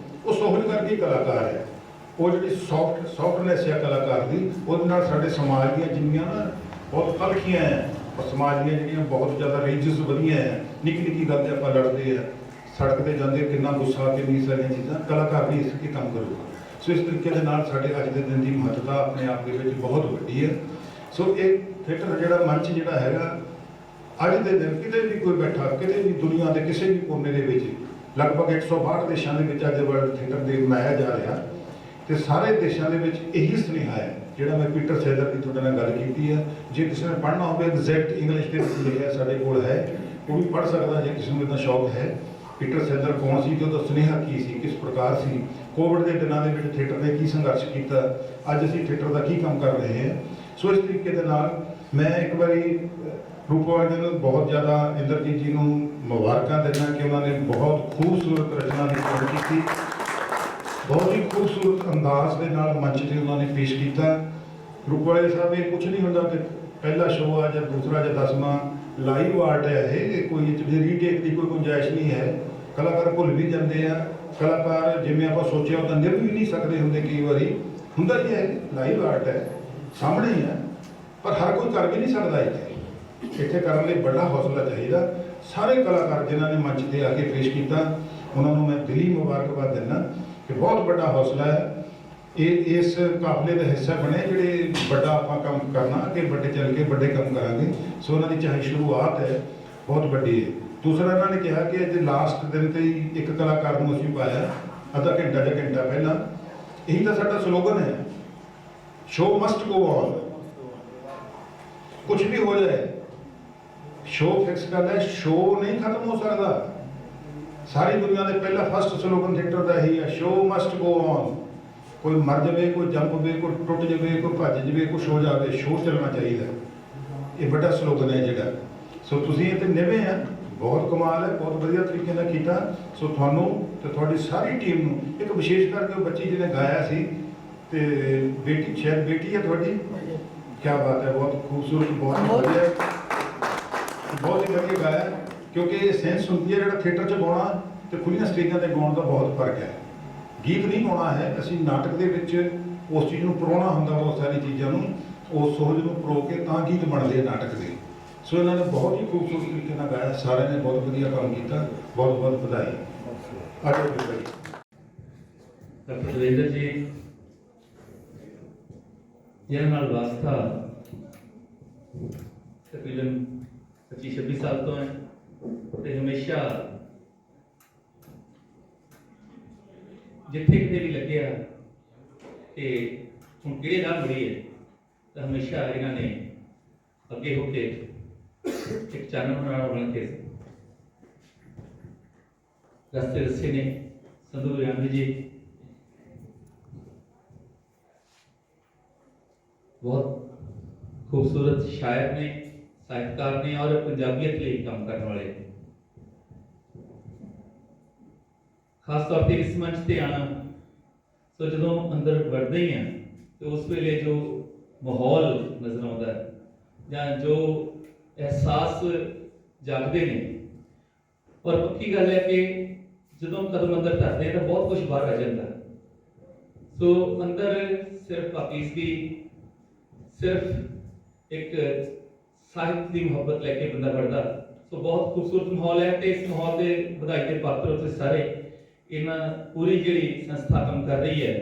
Speaker 9: ਉਹ ਸੋਹਜ ਕਰਕੇ ਕਲਾਕਾਰ ਹੈ। ਉਹ ਜਿਹੜੀ ਸੌਫਟਨੈਸ ਹੈ ਕਲਾਕਾਰ ਦੀ, ਉਹਦੇ ਨਾਲ ਸਾਡੇ ਸਮਾਜ ਦੀਆਂ ਜਿੰਨੀਆਂ ਨਾ ਬਹੁਤ ਕਲਖੀਆਂ ਹੈ, ਔਰ ਸਮਾਜ ਦੀਆਂ ਜਿਹੜੀਆਂ ਬਹੁਤ ਜ਼ਿਆਦਾ ਰੇਂਜਸ ਵਧੀਆਂ ਹੈ। ਨਿੱਕੀ ਨਿੱਕੀ ਗੱਲ ਤੇ ਆਪਾਂ ਲੜਦੇ ਆ, ਸੜਕ ਤੇ ਜਾਂਦੇ ਕਿੰਨਾ ਗੁੱਸਾ, ਕਿੰਨੀ ਸਾਰੀਆਂ ਚੀਜ਼ਾਂ, ਕਲਾਕਾਰ ਵੀ ਇਸ ਕੰਮ ਕਰੂਗਾ। ਸੋ ਇਸ ਤਰੀਕੇ ਦੇ ਨਾਲ ਸਾਡੇ ਅੱਜ ਦੇ ਦਿਨ ਦੀ ਮਹੱਤਤਾ ਆਪਣੇ ਆਪ ਦੇ ਵਿੱਚ ਬਹੁਤ ਵੱਡੀ ਹੈ। ਸੋ ਇਹ ਥੀਏਟਰ ਜਿਹੜਾ ਮੰਚ ਜਿਹੜਾ ਹੈਗਾ ਅੱਜ ਦੇ ਦਿਨ ਕਿਤੇ ਵੀ ਕੋਈ ਬੈਠਾ, ਕਿਤੇ ਵੀ ਦੁਨੀਆ ਦੇ ਕਿਸੇ ਵੀ ਕੋਨੇ ਦੇ ਵਿੱਚ, ਲਗਭਗ 162 ਦੇਸ਼ਾਂ ਦੇ ਵਿੱਚ ਅੱਜ ਵਰਲਡ ਥੀਏਟਰ ਡੇ ਮਨਾਇਆ ਜਾ ਰਿਹਾ ਤੇ ਸਾਰੇ ਦੇਸ਼ਾਂ ਦੇ ਵਿੱਚ ਇਹੀ ਸੁਨੇਹਾ ਹੈ ਜਿਹੜਾ ਮੈਂ ਪੀਟਰ ਸੈਲਰ ਦੀ ਤੁਹਾਡੇ ਨਾਲ ਗੱਲ ਕੀਤੀ ਹੈ। ਜੇ ਕਿਸੇ ਨੇ ਪੜ੍ਹਨਾ ਹੋਵੇ ਐਗਜ਼ੈਕਟ ਇੰਗਲਿਸ਼ ਦੇ ਵਿੱਚ ਲਿਖਿਆ ਸਾਡੇ ਕੋਲ ਹੈ, ਉਹ ਵੀ ਪੜ੍ਹ ਸਕਦਾ ਜੇ ਕਿਸੇ ਨੂੰ ਇਹਦਾ ਸ਼ੌਕ ਹੈ। ਪੀਟਰ ਸੈਲਰ ਕੌਣ ਸੀ ਤੇ ਉਹਦਾ ਸੁਨੇਹਾ ਕੀ ਸੀ, ਕਿਸ ਪ੍ਰਕਾਰ ਸੀ, ਕੋਵਿਡ ਦੇ ਦਿਨਾਂ ਦੇ ਵਿੱਚ ਥੀਏਟਰ ਨੇ ਕੀ ਸੰਘਰਸ਼ ਕੀਤਾ, ਅੱਜ ਅਸੀਂ ਥੀਏਟਰ ਦਾ ਕੀ ਕੰਮ ਕਰ ਰਹੇ ਹਾਂ। ਸੋ ਇਸ ਤਰੀਕੇ ਦੇ ਨਾਲ ਮੈਂ ਇੱਕ ਵਾਰੀ ਰੂਪਵਾਲ ਜੀ ਨੂੰ ਬਹੁਤ ਜ਼ਿਆਦਾ, ਇੰਦਰਜੀਤ ਜੀ ਨੂੰ ਮੁਬਾਰਕਾਂ ਦਿੰਦਾ ਕਿ ਉਹਨਾਂ ਨੇ ਬਹੁਤ ਖੂਬਸੂਰਤ ਰਚਨਾ ਦੀ ਚੋਣ ਕੀਤੀ। ਬਹੁਤ ਹੀ ਖੂਬਸੂਰਤ ਅੰਦਾਜ਼ ਦੇ ਨਾਲ ਮੰਚ ਤੇ ਉਹਨਾਂ ਨੇ ਪੇਸ਼ ਕੀਤਾ। ਰੂਪਵਾਲੇ ਸਾਹਿਬ ਇਹ ਕੁਝ ਨਹੀਂ ਹੁੰਦਾ ਕਿ ਪਹਿਲਾ ਸ਼ੋਅ ਆ ਜਾਂ ਦੂਸਰਾ ਜਾਂ 10ਵਾਂ, ਲਾਈਵ ਆਰਟ ਹੈ ਇਹ, ਕੋਈ ਰੀਟੇਕ ਦੀ ਕੋਈ ਗੁੰਜਾਇਸ਼ ਨਹੀਂ ਹੈ। ਕਲਾਕਾਰ ਭੁੱਲ ਵੀ ਜਾਂਦੇ ਆ, ਕਲਾਕਾਰ ਜਿਵੇਂ ਆਪਾਂ ਸੋਚਿਆ ਉਹ ਤਾਂ ਨਿਭ ਵੀ ਨਹੀਂ ਸਕਦੇ ਹੁੰਦੇ, ਕਈ ਵਾਰੀ ਹੁੰਦਾ ਹੀ ਹੈ। ਲਾਈਵ ਆਰਟ ਹੈ, ਸਾਹਮਣੇ ਹੀ ਹੈ, ਪਰ ਹਰ ਕੋਈ ਕਰ ਵੀ ਨਹੀਂ ਸਕਦਾ। ਇੱਥੇ ਕਰਨ ਲਈ ਬੜਾ ਹੌਸਲਾ ਚਾਹੀਦਾ। ਸਾਰੇ ਕਲਾਕਾਰ ਜਿਨ੍ਹਾਂ ਨੇ ਮੰਚ ਤੇ ਆ ਕੇ ਪੇਸ਼ ਕੀਤਾ ਉਹਨਾਂ ਨੂੰ ਮੈਂ ਦਿਲੀ ਮੁਬਾਰਕਬਾਦ ਦਿੰਦਾ ਕਿ ਬਹੁਤ ਵੱਡਾ ਹੌਸਲਾ ਹੈ। ਇਹ ਇਸ ਕਾਫਲੇ ਦਾ ਹਿੱਸਾ ਬਣੇ ਜਿਹੜੇ ਵੱਡਾ ਆਪਾਂ ਕੰਮ ਕਰਨਾ, ਕਿ ਵੱਡੇ ਚੱਲ ਕੇ ਵੱਡੇ ਕੰਮ ਕਰਾਂਗੇ। ਸੋ ਉਹਨਾਂ ਦੀ ਚਾਹੇ ਸ਼ੁਰੂਆਤ ਹੈ ਬਹੁਤ ਵੱਡੀ ਹੈ। ਦੂਸਰਾ ਇਹਨਾਂ ਨੇ ਕਿਹਾ ਕਿ ਅੱਜ ਲਾਸਟ ਦਿਨ ਤੇ ਹੀ ਇੱਕ ਕਲਾਕਾਰ ਨੂੰ ਅਸੀਂ ਪਾਇਆ ਅੱਧਾ ਘੰਟਾ ਜਾਂ ਘੰਟਾ ਪਹਿਲਾਂ। ਇਹੀ ਤਾਂ ਸਾਡਾ ਸਲੋਗਨ ਹੈ, ਸ਼ੋ ਮਸਟ ਗੋ ਔਨ। ਕੁਝ ਵੀ ਹੋ ਜਾਏ ਸ਼ੋ ਫਿਕਸ ਕਰਦਾ, ਸ਼ੋ ਨਹੀਂ ਖਤਮ ਹੋ ਸਕਦਾ। ਸਾਰੀ ਦੁਨੀਆ ਦੇ ਪਹਿਲਾ ਫਸਟ ਸਲੋਗਨ ਥੀਏਟਰ ਦਾ ਇਹੀ ਹੈ, ਸ਼ੋ ਮਸਟ ਗੋ ਔਨ। ਕੋਈ ਮਰ ਜਾਵੇ, ਕੋਈ ਜੰਮ ਪਵੇ, ਕੋਈ ਟੁੱਟ ਜਾਵੇ, ਕੋਈ ਭੱਜ ਜਾਵੇ, ਕੁਛ ਹੋ ਜਾਵੇ, ਸ਼ੋ ਚੱਲਣਾ ਚਾਹੀਦਾ। ਇਹ ਵੱਡਾ ਸਲੋਗਨ ਹੈ ਜਿਹੜਾ। ਸੋ ਤੁਸੀਂ ਇਹ ਤੇ ਨਿਭੇ ਆ, ਬਹੁਤ ਕਮਾਲ ਹੈ, ਬਹੁਤ ਵਧੀਆ ਤਰੀਕੇ ਨਾਲ ਕੀਤਾ। ਸੋ ਤੁਹਾਨੂੰ ਤੇ ਤੁਹਾਡੀ ਸਾਰੀ ਟੀਮ ਨੂੰ, ਇੱਕ ਵਿਸ਼ੇਸ਼ ਕਰਕੇ ਉਹ ਬੱਚੀ ਜਿਹਨੇ ਗਾਇਆ ਸੀ ਤੇ ਬੇਟੀ, ਸ਼ਾਇਦ ਬੇਟੀ ਹੈ ਤੁਹਾਡੀ, ਕਿਆ ਬਾਤ ਹੈ, ਬਹੁਤ ਖੂਬਸੂਰਤ, ਬਹੁਤ ਵਧੀਆ, ਬਹੁਤ ਹੀ ਵਧੀਆ ਗਾਇਆ। ਕਿਉਂਕਿ ਇਹ ਸੈਂਸ ਹੁੰਦੀ ਹੈ ਜਿਹੜਾ ਥੀਏਟਰ 'ਚ ਗਾਉਣਾ ਤੇ ਖੁੱਲੀਆਂ ਸਟੇਜਾਂ ਤੇ ਗਾਉਣ ਦਾ ਬਹੁਤ ਫਰਕ ਹੈ। ਗੀਤ ਨਹੀਂ ਗਾਉਣਾ ਹੈ, ਅਸੀਂ ਨਾਟਕ ਦੇ ਵਿੱਚ ਉਸ ਚੀਜ਼ ਨੂੰ ਪਰੋਣਾ ਹੁੰਦਾ, ਬਹੁਤ ਸਾਰੀ ਚੀਜ਼ਾਂ ਨੂੰ, ਉਸ ਸੋਚ ਨੂੰ ਪਰੋ ਕੇ ਤਾਂ ਗੀਤ ਬਣਦੇ ਆ ਨਾਟਕ ਦੇ। ਸੋ ਇਹਨਾਂ ਨੇ ਬਹੁਤ ਹੀ ਖੂਬਸੂਰਤ ਤਰੀਕੇ ਨਾਲ ਗਾਇਆ, ਸਾਰਿਆਂ ਨੇ ਬਹੁਤ ਵਧੀਆ ਕੰਮ ਕੀਤਾ, ਬਹੁਤ ਬਹੁਤ ਵਧਾਈ। ਆਜੋ ਭਾਈ।
Speaker 10: ਡਾਕਟਰ ਦਵਿੰਦਰ ਜੀ ਜਿਹਨਾਂ ਨਾਲ ਵਾਸਤਾ ਤਕਰੀਬਨ 25-26 ਸਾਲ ਤੋਂ ਹੈ ਤੇ ਹਮੇਸ਼ਾ ਜਿੱਥੇ ਕਿਤੇ ਵੀ ਲੱਗਿਆ ਤੇ ਹੁਣ ਕਿਹੜੇ ਰਾਹ ਮੁੜੀਏ ਤਾਂ ਹਮੇਸ਼ਾ ਇਹਨਾਂ ਨੇ ਅੱਗੇ ਹੋ ਕੇ ਇੱਕ ਚਾਨਣ ਬਣ ਕੇ ਰਸਤੇ ਦੱਸੇ ਨੇ। ਸੰਧੂ ਵਿਆਨੀ ਜੀ ਬਹੁਤ खूबसूरत शायर ने, साहित्यकार ने और पंजाबियत लिए काम करने वाले ने। खास तौर पर इस मंच से आना तो जो अंदर बढ़ते ही हैं तो उस वेले जो माहौल नजर आता है या जो एहसास जागते हैं, और पक्की गल है कि जो कदम अंदर धरते हैं तो बहुत कुछ बाहर आ जाता है। सो अंदर सिर्फ पापीज़गी, सिर्फ एक साहित्य की मुहब्बत लैके बंदा बढ़ता, ਸੋ ਬਹੁਤ ਖੂਬਸੂਰਤ ਮਾਹੌਲ ਹੈ ਤੇ ਇਸ ਮਾਹੌਲ ਦੇ ਵਧਾਈ ਦੇ ਪਾਤਰ ਤੁਸੀਂ ਸਾਰੇ ਇਹਨਾਂ ਪੂਰੀ ਜਿਹੜੀ ਸੰਸਥਾ ਕੰਮ ਕਰ ਰਹੀ ਹੈ,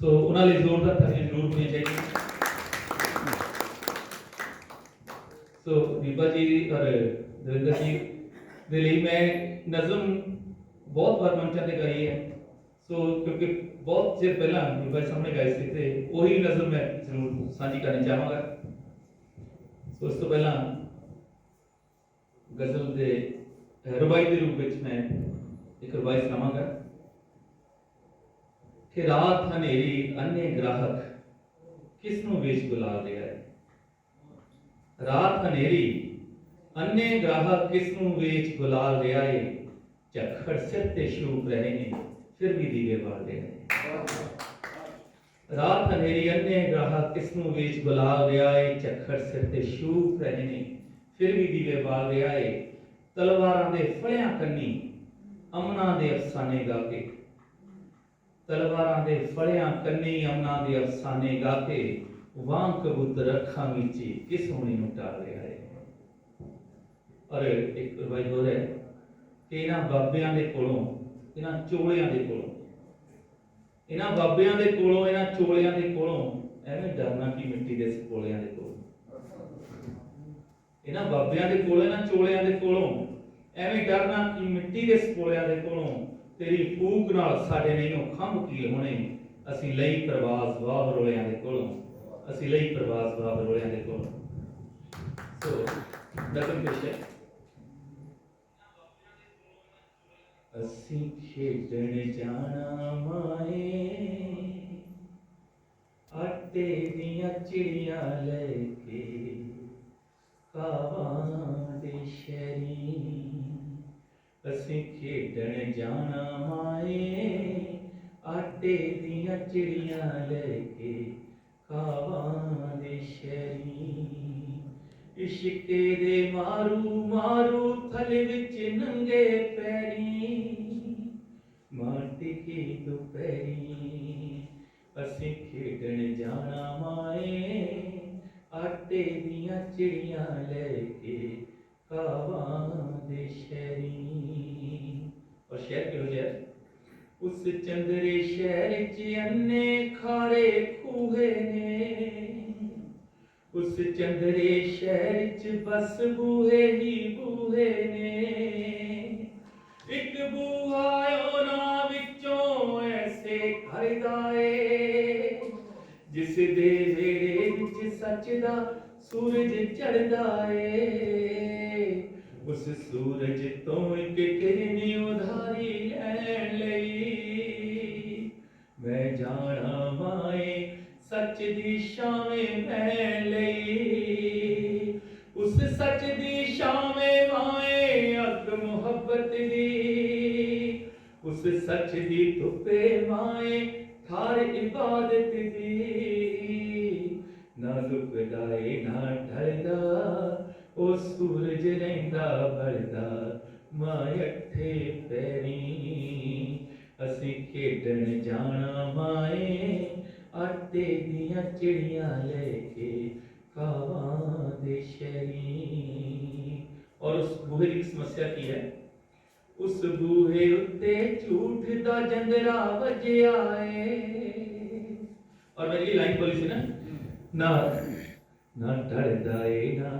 Speaker 10: ਸੋ ਉਹਨਾਂ ਲਈ ਜ਼ੋਰਦਾਰ ਤਾੜੀਆਂ ਜ਼ਰੂਰ ਹੋਣੀਆਂ ਚਾਹੀਦੀਆਂ। ਸੋ ਬੀਬਾ ਜੀ ਔਰ ਦਵਿੰਦਰ ਜੀ ਦੇ ਲਈ ਮੈਂ ਨਜ਼ਮ ਬਹੁਤ ਵਾਰ ਮੰਚਾਂ ਤੇ ਗਾਈ ਹੈ, ਸੋ ਕਿਉਂਕਿ ਬਹੁਤ ਚਿਰ ਪਹਿਲਾਂ ਬੀਬਾ ਜੀ ਸਾਹਮਣੇ ਗਾਈ ਸੀ ਤੇ ਉਹੀ ਨਜ਼ਮ ਮੈਂ ਜ਼ਰੂਰ ਸਾਂਝੀ ਕਰਨੀ ਚਾਹਾਂਗਾ। ਸੋ ਇਸ ਤੋਂ ਪਹਿਲਾਂ ਗਜ਼ਲ ਦੇ ਰਵਾਇਤ ਦੇ ਰੂਪ ਵਿੱਚ ਮੈਂ ਇੱਕ ਰਵਾਇਤ ਸੁਣਾਵਾਂਗਾ ਕਿ ਰਾਤ ਹਨੇਰੀ ਅੰਨੇ ਗ੍ਰਾਹਕ ਕਿਸ ਨੂੰ ਵੇਚ ਗੁਲਾਲ ਰਿਹਾ ਹੈ। ਰਾਤ ਹਨੇਰੀ ਅੰਨੇ ਗ੍ਰਾਹਕ ਕਿਸ ਨੂੰ ਵੇਚ ਗੁਲਾਲ ਰਿਹਾ ਹੈ। ਝੱਖੜ ਸਿਰ ਤੇ ਸ਼ੂਕ ਰਹੇ ਨੇ ਫਿਰ ਵੀ ਦੀਵੇ ਬਾਲ ਰਹੇ ਨੇ। ਰਾਤ ਹਨੇਰੀ ਅੰਨੇ ਗ੍ਰਾਹਕ ਕਿਸ ਨੂੰ ਵੇਚ ਗੁਲਾਲ ਰਿਹਾ ਹੈ। ਝੱਖੜ ਸਿਰ ਤੇ ਸ਼ੂਕ ਰਹੇ ਨੇ ਫਿਰ ਵੀ ਦੀਵੇ ਬਾਲ ਰਿਹਾ ਹੈ। ਤਲਵਾਰਾਂ ਦੇ ਫੜਿਆਂ ਕੰਨੀ ਅਮਨਾਂ ਦੇ ਅਫਸਾਨੇ ਗਾ ਕੇ, ਤਲਵਾਰਾਂ ਦੇ ਫੜਿਆਂ ਕੰਨੀ ਅਮਨਾਂ ਦੇ ਅਫਸਾਨੇ ਗਾ ਕੇ ਵਾਂਗ ਕਬੂਤਰ ਅੱਖਾਂ ਵਿੱਚ ਕਿਸ ਹੋਣੀ ਨੂੰ ਟਾਲ ਰਿਹਾ ਹੈ। ਔਰ ਇੱਕ ਰਵਾਇਤ ਹੋਰ ਹੈ ਕਿ ਇਹਨਾਂ ਬਾਬਿਆਂ ਦੇ ਕੋਲੋਂ, ਇਹਨਾਂ ਚੋਲਿਆਂ ਦੇ ਕੋਲੋਂ, ਇਹਨਾਂ ਬਾਬਿਆਂ ਦੇ ਕੋਲੋਂ, ਇਹਨਾਂ ਚੋਲਿਆਂ ਦੇ ਕੋਲੋਂ ਐਵੇਂ ਡਰਨਾ ਕਿ ਮਿੱਟੀ ਦੇ ਸਪੋਲਿਆਂ ਦੇ ਕੋਲੋਂ, ਇਹਨਾਂ ਬਾਬਿਆਂ ਦੇ ਕੋਲੋਂ, ਇਹਨਾਂ ਚੋਲਿਆਂ ਦੇ ਕੋਲੋਂ ਐਵੇਂ ਡਰਨਾ ਕਿ ਮਿੱਟੀ ਦੇ ਸਪੋਲਿਆਂ ਦੇ ਕੋਲੋਂ। ਤੇਰੀ ਫੂਕ ਨਾਲ ਸਾਡੇ ਨਹੀਂਓ ਖੰਭ ਕੀ ਹੋਣੇ। ਅਸੀਂ ਲਈ ਪ੍ਰਵਾਸ ਵਾਹ ਰੋਲਿਆਂ ਦੇ ਕੋਲੋਂ, ਅਸੀਂ ਲਈ ਪ੍ਰਵਾਸ ਵਾਹ ਰੋਲਿਆਂ ਦੇ ਕੋਲੋਂ। ਸੋ ਨਜ਼ਮ ਪੇਸ਼ ਹੈ। ਅਸੀਂ ਖੇਡਣ ਜਾਣਾ ਮਾਏ ਆਟੇ ਦੀਆਂ ਚਿੜੀਆਂ ਲੈ ਕੇ ਕਾਵਾਂ ਦੇ ਸ਼ਹਿਰੀ। ਅਸੀਂ ਖੇਡਣ ਜਾਣਾ ਮਾਏ ਆਟੇ ਦੀਆਂ ਚਿੜੀਆਂ ਲੈ ਕੇ ਕਾਵਾਂ ਦੇ ਸ਼ਹਿਰੀ। ਇਸ਼ਕੇ ਦੇ ਮਾਰੂ ਮਾਰੂ ਥਲ ਵਿੱਚ ਨੰਗੇ ਪੈਰੀ ਮਾਟੀ ਕੀ ਦੁਪਹਿਰੀ। ਅਸੀਂ ਖੇਡਣ ਜਾਣਾ ਮਾਏ ਆਟੇ ਦੀਆਂ ਚਿੜੀਆਂ ਲੈ ਕੇ ਕਾਵਾਂ ਦੇ ਸ਼ਹਿਰੀ। ਔਰ ਸ਼ਹਿਰ ਕਿਹੋ ਜਿਹਾ? ਉਸ ਚੰਦਰੇ ਸ਼ਹਿਰ ਚ ਅੰਨੇ ਖਾਰੇ ਖੂਹੇ ਨੇ, ਉਸ ਚੰਦਰੇ ਸ਼ਹਿਰ ਚ ਬਸ ਬੂਹੇ ਹੀ ਬੂਹੇ ਨੇ। ਇੱਕ ਬੂਹਾ ਉਹਨਾਂ ਵਿੱਚੋਂ ਐਸੇ ਘਰ ਦਾ ਏ ਜਿਸ ਦੇ ਵਿਹੜੇ ਵਿੱਚ ਸੱਚ ਦਾ ਸੂਰਜ ਚੜ੍ਹਦਾ ਏ। ਉਸ ਸੂਰਜ ਤੋਂ ਇੱਕ ਕਿਰਨ ਉਧਾਰੀ ਲੈਣ ਲਈ ਮੈਂ ਜਾਣਾ ਮਾਏ ਸੱਚ ਦੀ ਛਾਵੇਂ ਪੈਣ ਲਈ। ਉਸ ਸੱਚ ਦੀ ਛਾਵੇਂ ਮਾਏ ਅੱਗ ਮੁਹੱਬਤ ਦੀ, ਉਸ ਸੱਚ ਦੀ ਧੁੱਪੇ ਮਾਏ ਠਾਰ ਇਬਾਦਤ ਦੀ। ਨਾ ਲੁਕਦਾ ਏ ਨਾ ਢਲਦਾ ਉਹ ਸੂਰਜ ਰਹਿੰਦਾ ਬਲਦਾ ਮਾਏ ਅੱਠੇ ਪੈਰੀ। ਅਸੀਂ ਖੇਡਣ ਜਾਣਾ ਮਾਏ ਆਟੇ ਦੀਆਂ ਚਿੜੀਆਂ ਲੈ ਕੇ ਕਾਵਾਂ ਦੇ ਸ਼ਹਿਰੀ। ਔਰ ਉਸ ਬੂਹੇ ਦੀ ਸਮੱਸਿਆ ਕੀ ਹੈ? ਉਸ ਬੂਹੇ ਉੱਤੇ ਝੂਠ ਦਾ ਜੰਦਰਾ ਵੱਜਿਆ ਏ। ਔਰ ਮੇਰੀ ਲਾਈਨ ਬੋਲੀ ਸੀ ਨਾ, ਨਾ ਢਲਦਾ ਏ ਨਾ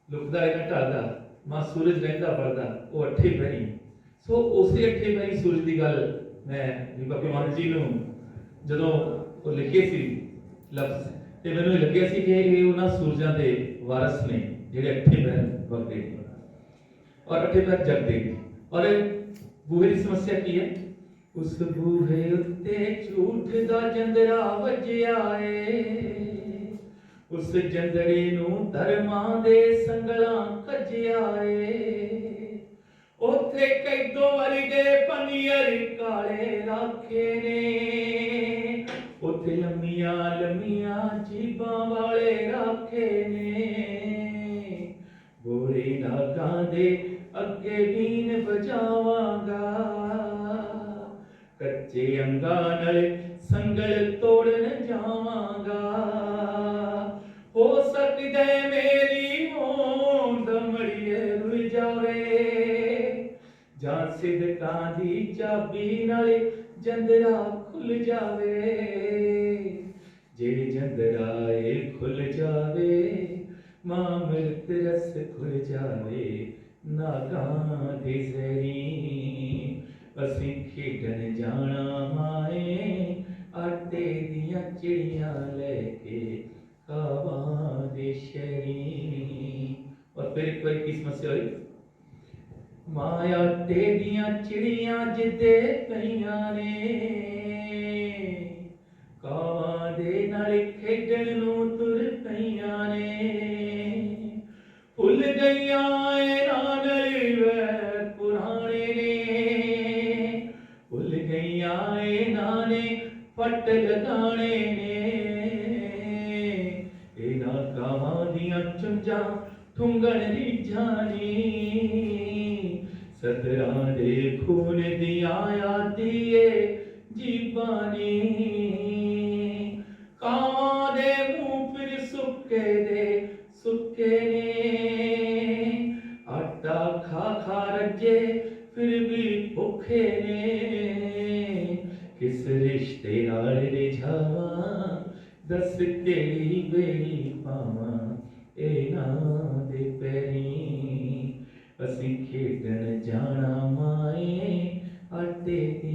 Speaker 10: ਲੁਕਦਾ ਏ ਨਾ ਢਲਦਾ ਮਾਂ ਸੂਰਜ ਰਹਿੰਦਾ ਬਲਦਾ ਉਹ ਅੱਠੇ ਪੈਰੀ। ਸੋ ਉਸੇ ਅੱਠੇ ਪੈਰੀ ਸੂਰਜ ਦੀ ਗੱਲ ਮੈਂ ਬੀਬਾ ਭਗਵਾਨ ਜੀ ਨੂੰ ਜਦੋਂ ਉਹ ਲਿਖੇ ਸੀ ਲਫ਼ਜ਼ ਤੇ ਮੈਨੂੰ ਲੱਗਿਆ ਸੀ ਕਿ ਇਹ ਉਹਨਾਂ ਸੂਰਜਾਂ ਦੇ ਵਾਰਸ ਨੇ ਜਿਹੜੇ ਅੱਠੇ ਪੈਰ ਵਗਦੇ ਨੇ ਔਰ ਅੱਠੇ ਪੈਰ ਜਗਦੇ ਨੇ। ਔਰ ਬੂਹੇ ਦੀ ਸਮੱਸਿਆ ਕੀ ਹੈ? ਉਸ ਬੂਹੇ ਉੱਤੇ ਝੂਠ ਦਾ ਜੰਦਰਾ ਵੱਜਿਆ ਏ। ਉਸ ਜੰਦਰੇ ਨੂੰ ਧਰਮਾਂ ਦੇ ਸੰਗਲਾਂ ਕੱਜਿਆ ਏ। ਉੱਥੇ ਕੈਦੋ ਵਰਗੇ ਪਨੀਰ ਕਾਲੇ ਰਾਖੇ ਨੇ, ਉੱਥੇ ਲੰਮੀਆਂ ਲੰਮੀਆਂ ਜੀਬਾਂ ਵਾਲੇ ਰਾਖੇ ਨੇ। ਗੋਰੇ ਨਾਗਾਂ ਦੇ ਅੱਗੇ ਬੀਨ ਵਜਾਵਾਂਗਾ, ਕੱਚੇ ਅੰਗਾਂ ਨਾਲ ਸੰਗਲ ਤੋੜਨ ਜਾਵਾਂਗਾ। ਹੋ ਸਕਦਾ ਮੇਰੀ ਹੋਂਦ ਮੜੀਏ ਰੁੱਝ ਫਾਟਕਾਂ ਦੀ ਚਾਬੀ ਨਾਲੇ ਜੰਦਰਾ ਖੁੱਲ ਜਾਵੇ ਜੇ ਜੰਦਰਾ ਇਹ ਖੁੱਲ ਜਾਵੇ ਮਾਂ ਮਿਲਤ ਰਸ ਖੁੱਲ ਜਾਵੇ ਨਾਗਾਂ ਦੇ ਜ਼ਰੀ ਅਸੀਂ ਖੇਡਣ ਜਾਣਾ ਮਾਏ ਆਟੇ ਦੀਆਂ ਚਿੜੀਆਂ ਲੈ ਕੇ ਕਾਵਾਂ ਦੇ ਸ਼ਹਿਰੀ ਔਰ ਫਿਰ ਇੱਕ ਵਾਰੀ ਕੀ ਸਮੱਸਿਆ ਹੋਈ ਮਾਇਆ ਆਟੇ ਦੀਆਂ ਚਿੜੀਆਂ ਜਿੱਦੇ ਪਈਆਂ ਨੇ ਕਾਵਾਂ ਦੇ ਨਾਲ ਖੇਡਣ ਨੂੰ ਤੁਰ ਪਈਆਂ ਨੇ ਭੁੱਲ ਗਈਆਂ ਏ ਨਾਨਲੀ ਵੈਰ ਪੁਰਾਣੇ ਨੇ ਭੁੱਲ ਗਈਆਂ ਏ ਨਾਨੇ ਫੱਟ ਲਗਾਣੇ ਨੇ ਇਹਨਾਂ ਕਾਵਾਂ ਦੀਆਂ ਚੁੰਝਾਂ ਠੁੰਗਣ ਰੀਝਾਂ ਨੀ ਸਤਰਾਂ ਦੇ ਖੂਨ ਦੀਆਂ ਆਦੀਏ ਜੀਬਾਨੀ ਕਾਵਾਂ ਦੇ ਮੂੰਹ ਫਿਰ ਸੁੱਕੇ ਨੇ ਆਟਾ ਖਾ ਰੱਜੇ ਫਿਰ ਵੀ ਭੁੱਖੇ ਨੇ ਕਿਸ ਰਿਸ਼ਤੇ ਨਾਲ ਰਿਝਾਵਾਂ ਦੱਸ ਕਿਹੜੀ ਬੇੜੀ ਪਾਵਾਂ ਇਹਨਾਂ ਦੇ ਪੈਰੀਂ ਅਸੀਂ ਖੇਡਣ ਜਾਣਾ ਮਾਏ ਆਟੇ ਦੀ